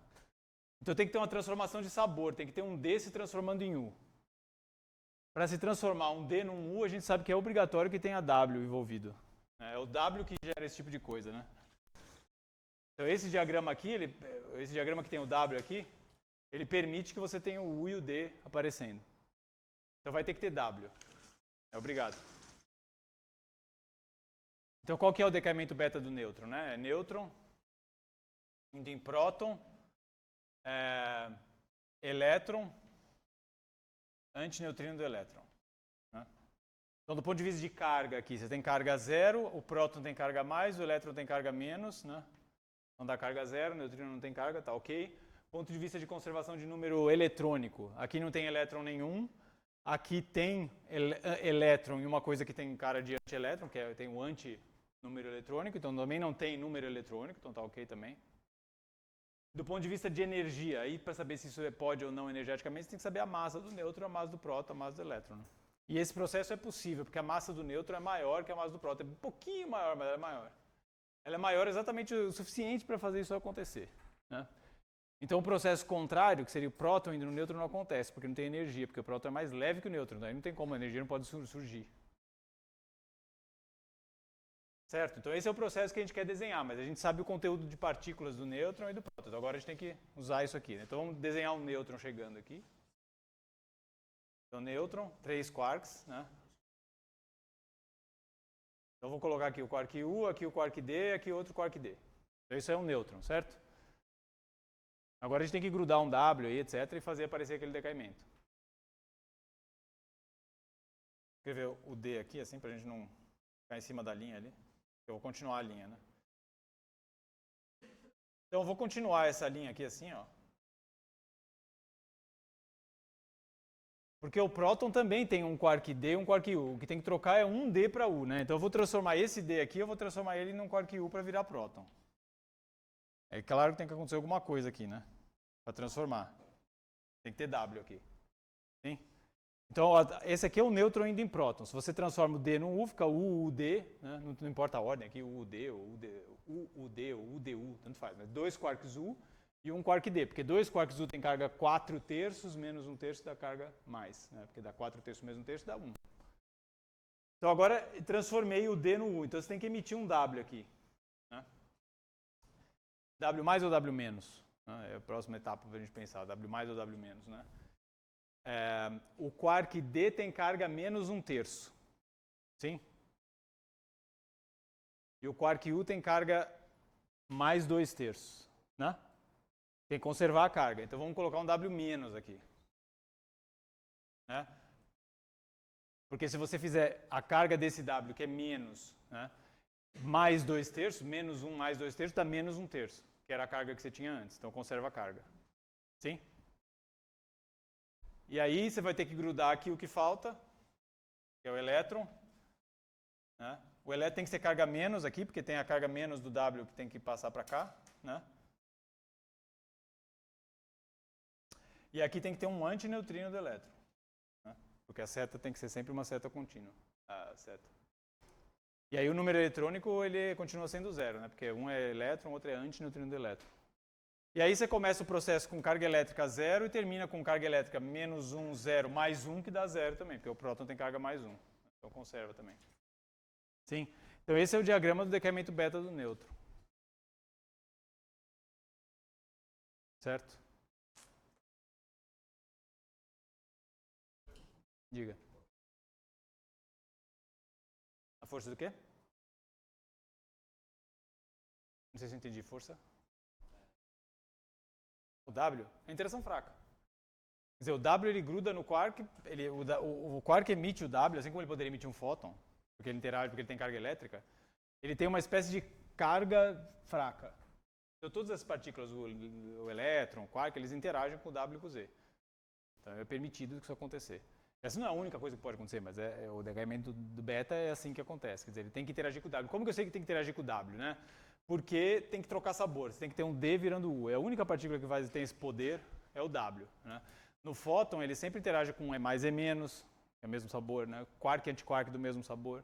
Então tem que ter uma transformação de sabor, tem que ter um D se transformando em U. Para se transformar um D num U, a gente sabe que é obrigatório que tenha W envolvido. É o W que gera esse tipo de coisa, né? Então esse diagrama aqui, esse diagrama que tem o W aqui, ele permite que você tenha o U e o D aparecendo. Então vai ter que ter W. É obrigado. Então qual que é o decaimento beta do nêutron, né? É nêutron indo em próton, elétron, antineutrino do elétron. Né? Então, do ponto de vista de carga aqui, você tem carga zero, o próton tem carga mais, o elétron tem carga menos. Né? Então, dá carga zero, o neutrino não tem carga, tá ok. Ponto de vista de conservação de número eletrônico, aqui não tem elétron nenhum. Aqui tem elétron e uma coisa que tem cara de antielétron, que tem o anti-número eletrônico, então também não tem número eletrônico, então tá ok também. Do ponto de vista de energia, aí para saber se isso pode ou não energeticamente, você tem que saber a massa do nêutron, a massa do próton, a massa do elétron. Né? E esse processo é possível, porque a massa do nêutron é maior que a massa do próton. É um pouquinho maior, mas ela é maior. Ela é maior exatamente o suficiente para fazer isso acontecer. Né? Então o processo contrário, que seria o próton indo no nêutron, não acontece, porque não tem energia, porque o próton é mais leve que o nêutron, daí não tem como, a energia não pode surgir. Certo? Então esse é o processo que a gente quer desenhar, mas a gente sabe o conteúdo de partículas do nêutron e do próton. Então agora a gente tem que usar isso aqui. Né? Então vamos desenhar um nêutron chegando aqui. Então nêutron, 3 quarks. Né? Então vou colocar aqui o quark U, aqui o quark D, aqui outro quark D. Então isso é um nêutron, certo? Agora a gente tem que grudar um W aí, etc. e fazer aparecer aquele decaimento. Vou escrever o D aqui, assim, para a gente não ficar em cima da linha ali. Eu vou continuar a linha, né? Então eu vou continuar essa linha aqui assim, ó. Porque o próton também tem um quark D e um quark U. O que tem que trocar é um D para U, né? Então eu vou transformar esse D aqui, eu vou transformar ele num quark U para virar próton. É claro que tem que acontecer alguma coisa aqui, né? Para transformar. Tem que ter W aqui. Sim? Então, ó, esse aqui é o nêutron indo em próton. Se você transforma o D num U, fica UUD, né? Não importa a ordem aqui, UUD ou UUD ou UDU, tanto faz. Né? 2 quarks U e um quark D, porque 2 quarks U tem carga 4/3 menos 1/3 dá carga mais, né? Porque dá 4/3 menos 1/3 dá 1. Então agora transformei o D no U, então você tem que emitir um W aqui. Né? W mais ou W menos? Né? É a próxima etapa para a gente pensar, W mais ou W menos, né? O quark D tem carga menos 1/3. Sim? E o quark U tem carga mais 2/3. Né? Tem que conservar a carga. Então vamos colocar um W menos aqui. Né? Porque se você fizer a carga desse W, que é menos, né? mais 2/3, menos 1 mais 2/3, dá menos 1/3, que era a carga que você tinha antes. Então conserva a carga. Sim? E aí você vai ter que grudar aqui o que falta, que é o elétron. Né? O elétron tem que ser carga menos aqui, porque tem a carga menos do W que tem que passar para cá. Né? E aqui tem que ter um antineutrino do elétron. Né? Porque a seta tem que ser sempre uma seta contínua. A seta. E aí o número eletrônico ele continua sendo zero, né? Porque um é elétron, o outro é antineutrino do elétron. E aí você começa o processo com carga elétrica zero e termina com carga elétrica menos 1, 0, mais 1, que dá zero também, porque o próton tem carga mais 1. Então conserva também. Sim? Então esse é o diagrama do decaimento beta do nêutron. Certo? Diga. A força do quê? Não sei se eu entendi. Força? O W é interação fraca. Quer dizer, o W ele gruda no quark, o quark emite o W, assim como ele poderia emitir um fóton, porque ele interage, porque ele tem carga elétrica, ele tem uma espécie de carga fraca. Então, todas as partículas, o elétron, o quark, eles interagem com o W e com o Z. Então, é permitido que isso acontecer. Essa não é a única coisa que pode acontecer, mas o decaimento do beta é assim que acontece. Quer dizer, ele tem que interagir com o W. Como que eu sei que tem que interagir com o W, né? Porque tem que trocar sabor. Você tem que ter um D virando U. É a única partícula que tem esse poder é o W, né? No fóton, ele sempre interage com E mais E menos, é o mesmo sabor, né? Quark e antiquark do mesmo sabor.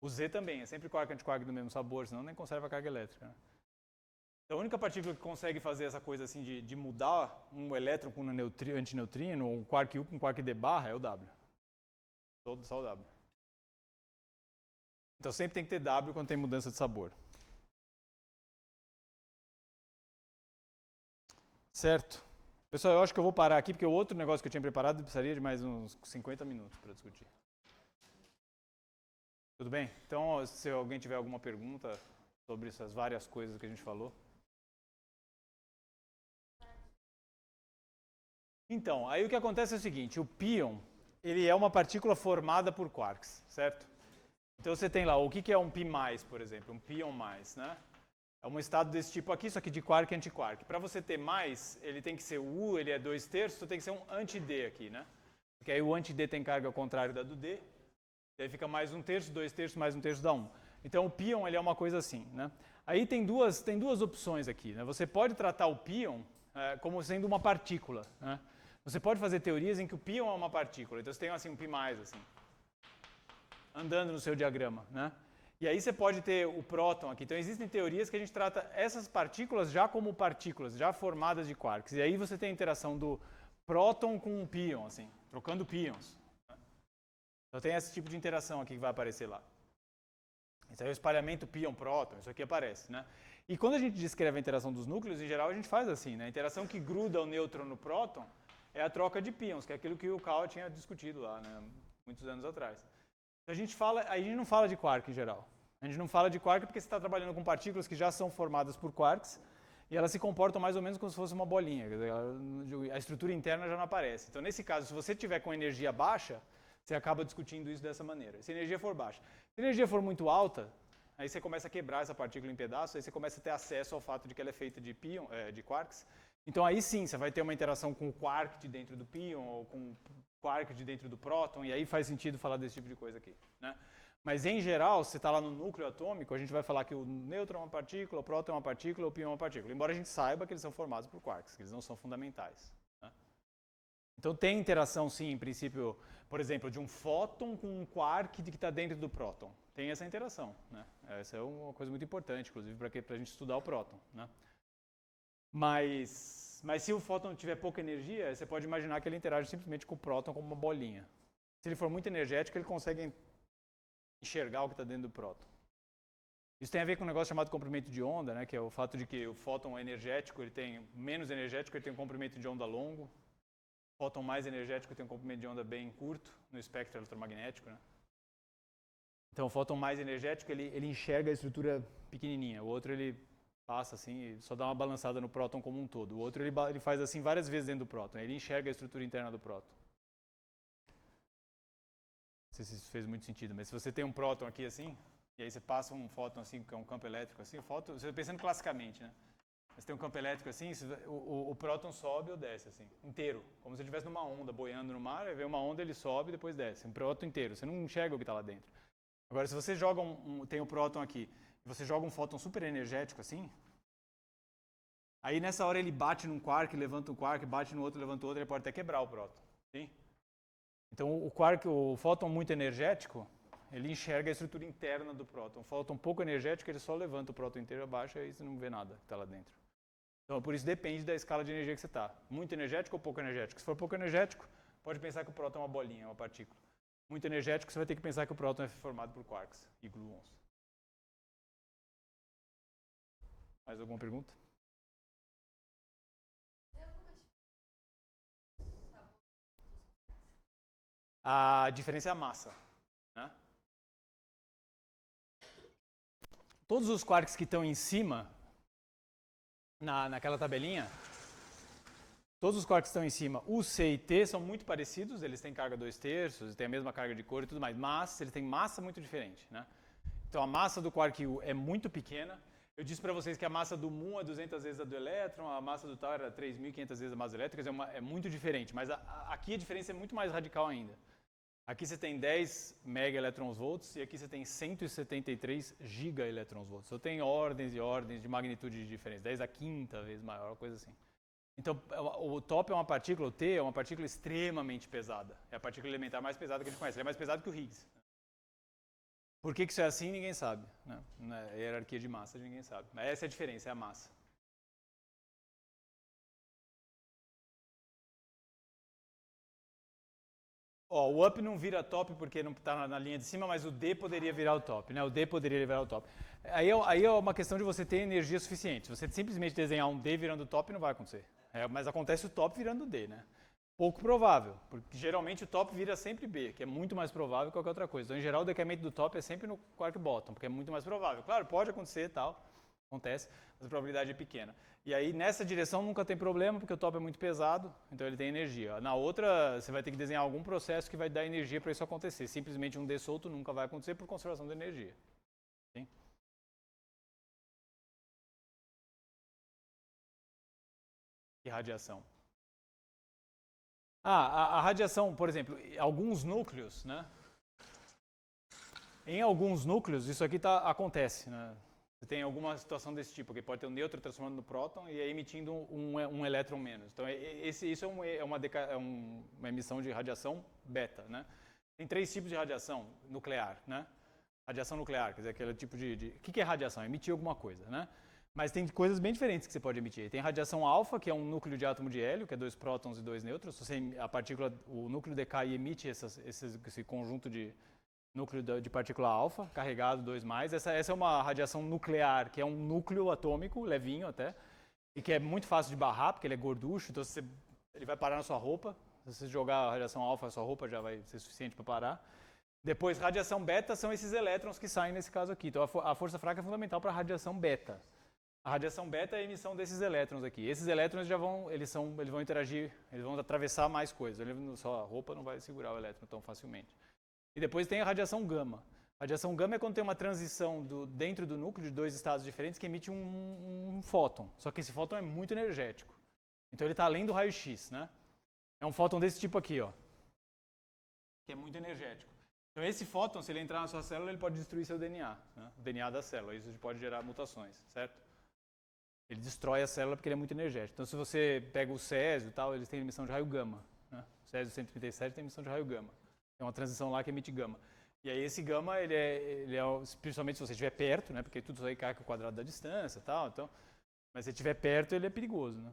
O Z também, é sempre quark e antiquark do mesmo sabor, senão nem conserva a carga elétrica, né? Então, a única partícula que consegue fazer essa coisa assim de mudar um elétron com um antineutrino, ou um quark U com um quark D barra, é o W. Só o W. Então, sempre tem que ter W quando tem mudança de sabor. Certo? Pessoal, eu acho que eu vou parar aqui, porque o outro negócio que eu tinha preparado precisaria de mais uns 50 minutos para discutir. Tudo bem? Então, se alguém tiver alguma pergunta sobre essas várias coisas que a gente falou. Então, aí o que acontece é o seguinte, o pion, ele é uma partícula formada por quarks, certo? Então você tem lá, o que é um pi+, por exemplo, um pion+, né? É um estado desse tipo aqui, só que de quark e antiquark. Para você ter mais, ele tem que ser o U, ele é 2/3, então tem que ser um anti-D aqui, né? Porque aí o anti-D tem carga ao contrário da do D, e aí fica mais 1/3, 2/3, mais 1/3 dá 1. Então o pion ele é uma coisa assim, né? Aí tem duas opções aqui, né? Você pode tratar o pion como sendo uma partícula, né? Você pode fazer teorias em que o pion é uma partícula, então você tem assim um pi+, assim, andando no seu diagrama, né? E aí você pode ter o próton aqui. Então existem teorias que a gente trata essas partículas já como partículas, já formadas de quarks. E aí você tem a interação do próton com o pion, assim, trocando pions. Então tem esse tipo de interação aqui que vai aparecer lá. Esse é o espalhamento pion-próton, isso aqui aparece, né? E quando a gente descreve a interação dos núcleos, em geral a gente faz assim, né? A interação que gruda o nêutron no próton é a troca de pions, que é aquilo que o Carl tinha discutido lá, né? Muitos anos atrás. A gente não fala de quark em geral. A gente não fala de quark porque você está trabalhando com partículas que já são formadas por quarks e elas se comportam mais ou menos como se fosse uma bolinha. Quer dizer, a estrutura interna já não aparece. Então, nesse caso, se você tiver com energia baixa, você acaba discutindo isso dessa maneira. Se a energia for baixa. Se a energia for muito alta, aí você começa a quebrar essa partícula em pedaços, aí você começa a ter acesso ao fato de que ela é feita de quarks. Então, aí sim, você vai ter uma interação com o quark de dentro do pion ou com o quark de dentro do próton, e aí faz sentido falar desse tipo de coisa aqui, né? Mas, em geral, se você está lá no núcleo atômico, a gente vai falar que o nêutron é uma partícula, o próton é uma partícula, o pion é uma partícula. Embora a gente saiba que eles são formados por quarks, que eles não são fundamentais, né? Então, tem interação, sim, em princípio, por exemplo, de um fóton com um quark que está dentro do próton. Tem essa interação, né? Essa é uma coisa muito importante, inclusive, para a gente estudar o próton, né? Mas se o fóton tiver pouca energia, você pode imaginar que ele interage simplesmente com o próton como uma bolinha. Se ele for muito energético, ele consegue enxergar o que está dentro do próton. Isso tem a ver com um negócio chamado comprimento de onda, né, que é o fato de que o fóton energético, ele tem menos energético, ele tem um comprimento de onda longo. O fóton mais energético tem um comprimento de onda bem curto no espectro eletromagnético, né? Então, o fóton mais energético, ele enxerga a estrutura pequenininha. O outro, ele passa assim e só dá uma balançada no próton como um todo. O outro, ele faz assim várias vezes dentro do próton. Ele enxerga a estrutura interna do próton. Não sei se isso fez muito sentido, mas se você tem um próton aqui assim, e aí você passa um fóton assim, que é um campo elétrico assim, você pensando classicamente, né? Você tem um campo elétrico assim, o próton sobe ou desce assim, inteiro. Como se ele estivesse numa onda, boiando no mar, aí vem uma onda, ele sobe e depois desce. Um próton inteiro, você não enxerga o que está lá dentro. Agora, se você joga tem o próton aqui, e você joga um fóton super energético assim, aí nessa hora ele bate num quark, levanta um quark, bate no outro, levanta o outro, ele pode até quebrar o próton. Sim? Então o fóton muito energético, ele enxerga a estrutura interna do próton. O fóton pouco energético, ele só levanta o próton inteiro abaixo e aí você não vê nada que está lá dentro. Então por isso depende da escala de energia que você está. Muito energético ou pouco energético? Se for pouco energético, pode pensar que o próton é uma bolinha, uma partícula. Muito energético, você vai ter que pensar que o próton é formado por quarks e gluons. Mais alguma pergunta? A diferença é a massa, né? Todos os quarks que estão em cima, naquela tabelinha, todos os quarks que estão em cima, U, C e T, são muito parecidos, eles têm carga 2/3, têm a mesma carga de cor e tudo mais, mas eles têm massa muito diferente, né? Então a massa do quark U é muito pequena, Eu disse para vocês que a massa do muon é 200 vezes a do elétron, a massa do tal era 3.500 vezes a massa do elétron, quer dizer, é muito diferente, mas aqui a diferença é muito mais radical ainda. Aqui você tem 10 megaelectronvolts e aqui você tem 173 gigaelectronvolts. Então tem ordens e ordens de magnitude de diferença, 10 a quinta vez maior, coisa assim. Então o top é uma partícula, o T é uma partícula extremamente pesada. É a partícula elementar mais pesada que a gente conhece, ele é mais pesado que o Higgs. Por que isso é assim, ninguém sabe. Né? Na hierarquia de massa, ninguém sabe. Mas essa é a diferença, é a massa. Ó, o up não vira top porque não está na linha de cima, mas o D poderia virar o top. Né? O D poderia virar o top. Aí é uma questão de você ter energia suficiente. Se você simplesmente desenhar um D virando top, não vai acontecer. Mas acontece o top virando D, né? Pouco provável, porque geralmente o top vira sempre B, que é muito mais provável que qualquer outra coisa. Então, em geral, o decaimento do top é sempre no quark bottom, porque é muito mais provável. Claro, pode acontecer e tal, acontece, mas a probabilidade é pequena. E aí, nessa direção, nunca tem problema, porque o top é muito pesado, então ele tem energia. Na outra, você vai ter que desenhar algum processo que vai dar energia para isso acontecer. Simplesmente um D solto nunca vai acontecer por conservação de energia. Sim? E radiação. A radiação, por exemplo, alguns núcleos, né? Em alguns núcleos, isso aqui acontece, né? Você tem alguma situação desse tipo, que pode ter um nêutron transformando no próton e aí emitindo um elétron menos. Então, isso é uma emissão de radiação beta, né? Tem 3 tipos de radiação nuclear, né? Radiação nuclear, quer dizer, aquele tipo de... O que é radiação? Emitir alguma coisa, né? Mas tem coisas bem diferentes que você pode emitir. Tem radiação alfa, que é um núcleo de átomo de hélio, que é 2 prótons e 2 nêutrons. O núcleo decai e emite esse conjunto de núcleo de partícula alfa, carregado 2+. Essa é uma radiação nuclear, que é um núcleo atômico, levinho até, e que é muito fácil de barrar, porque ele é gorducho, então ele vai parar na sua roupa. Se você jogar a radiação alfa, a sua roupa já vai ser suficiente para parar. Depois, radiação beta são esses elétrons que saem nesse caso aqui. Então, a força fraca é fundamental para a radiação beta. A radiação beta é a emissão desses elétrons aqui. Esses elétrons eles vão interagir, eles vão atravessar mais coisas. Só a roupa não vai segurar o elétron tão facilmente. E depois tem a radiação gama. A radiação gama é quando tem uma transição dentro do núcleo de 2 estados diferentes que emite um fóton. Só que esse fóton é muito energético. Então ele está além do raio-x, né? É um fóton desse tipo aqui, ó, que é muito energético. Então esse fóton, se ele entrar na sua célula, ele pode destruir seu DNA, né? O DNA da célula. Isso pode gerar mutações, certo? Ele destrói a célula porque ele é muito energético. Então, se você pega o césio e tal, eles têm emissão de raio gama. Né? O césio 137 tem emissão de raio gama. Tem uma transição lá que emite gama. E aí esse gama, ele é principalmente se você estiver perto, né? Porque tudo isso aí cai com o quadrado da distância e tal. Então, mas se estiver perto, ele é perigoso, né?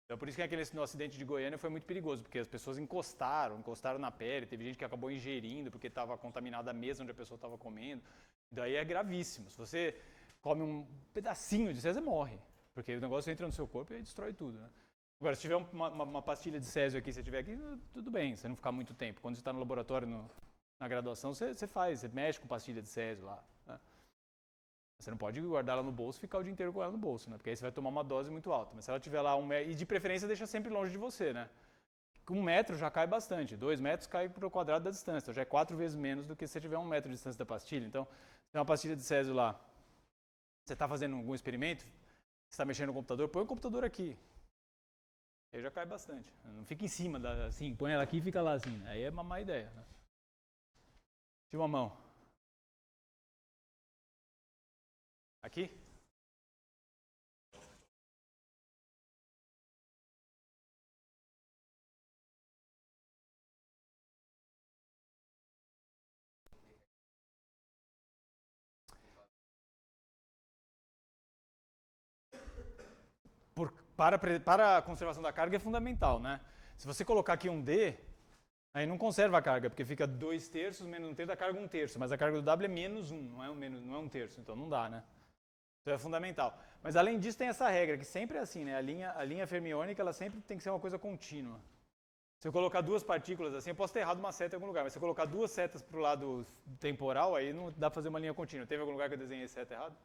Então, por isso que no acidente de Goiânia foi muito perigoso, porque as pessoas encostaram na pele, teve gente que acabou ingerindo porque estava contaminada a mesa onde a pessoa estava comendo. Daí é gravíssimo. Se você come um pedacinho de césio, morre. Porque o negócio entra no seu corpo e destrói tudo, né? Agora, se tiver uma pastilha de césio aqui, se você tiver aqui, tudo bem, você não ficar muito tempo. Quando você está no laboratório, na graduação, você mexe com pastilha de césio lá. Né? Você não pode guardar ela no bolso e ficar o dia inteiro com ela no bolso, né? Porque aí você vai tomar uma dose muito alta. Mas se ela tiver lá e de preferência deixa sempre longe de você, né? 1 metro já cai bastante, 2 metros cai para o quadrado da distância. Então já é 4 vezes menos do que se você tiver 1 metro de distância da pastilha. Então, se tem uma pastilha de césio lá, você está fazendo algum experimento, você está mexendo no computador, põe o computador aqui. Aí já cai bastante. Não fica em cima, assim, põe ela aqui e fica lá assim. Aí é uma má ideia. Né? Tira uma mão. Aqui? Para a conservação da carga é fundamental, né? Se você colocar aqui um D, aí não conserva a carga, porque fica 2/3 menos 1/3 da carga 1/3, mas a carga do W é -1, não é 1/3, então não dá, né? Então é fundamental. Mas além disso tem essa regra, que sempre é assim, né? A linha fermiônica, ela sempre tem que ser uma coisa contínua. Se eu colocar 2 partículas assim, eu posso ter errado uma seta em algum lugar, mas se eu colocar 2 setas para o lado temporal, aí não dá para fazer uma linha contínua. Teve algum lugar que eu desenhei seta errado?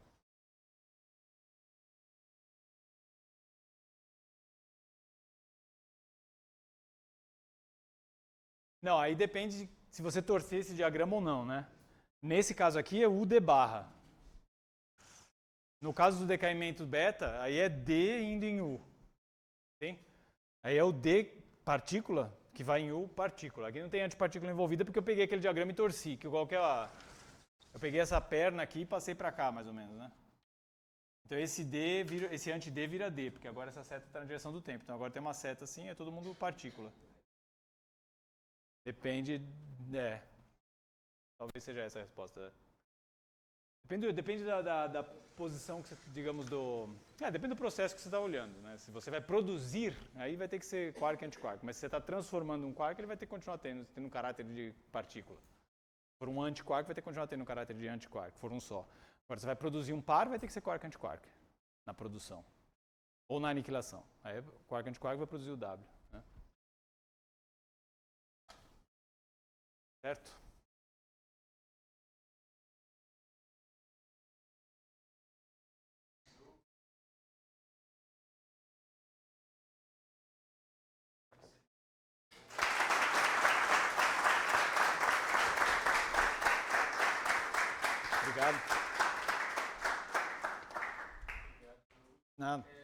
Não, aí depende se você torcer esse diagrama ou não, né? Nesse caso aqui é U de barra. No caso do decaimento beta, aí é D indo em U. Sim? Aí é o D partícula que vai em U partícula. Aqui não tem antipartícula envolvida porque eu peguei aquele diagrama e torci. Que qual que é a... Eu peguei essa perna aqui e passei para cá, mais ou menos, né? Então esse anti-D vira D, porque agora essa seta está na direção do tempo. Então agora tem uma seta assim, é todo mundo partícula. Depende... Talvez seja essa a resposta. Depende da posição que você, digamos, depende do processo que você está olhando, né? Se você vai produzir, aí vai ter que ser quark e antiquark. Mas se você está transformando um quark, ele vai ter que continuar tendo um caráter de partícula. Se for um antiquark, vai ter que continuar tendo um caráter de antiquark. Se for um só. Agora, você vai produzir um par, vai ter que ser quark e antiquark na produção. Ou na aniquilação. Aí, quark e antiquark vai produzir o W. Né? Certo? Obrigado. Nada.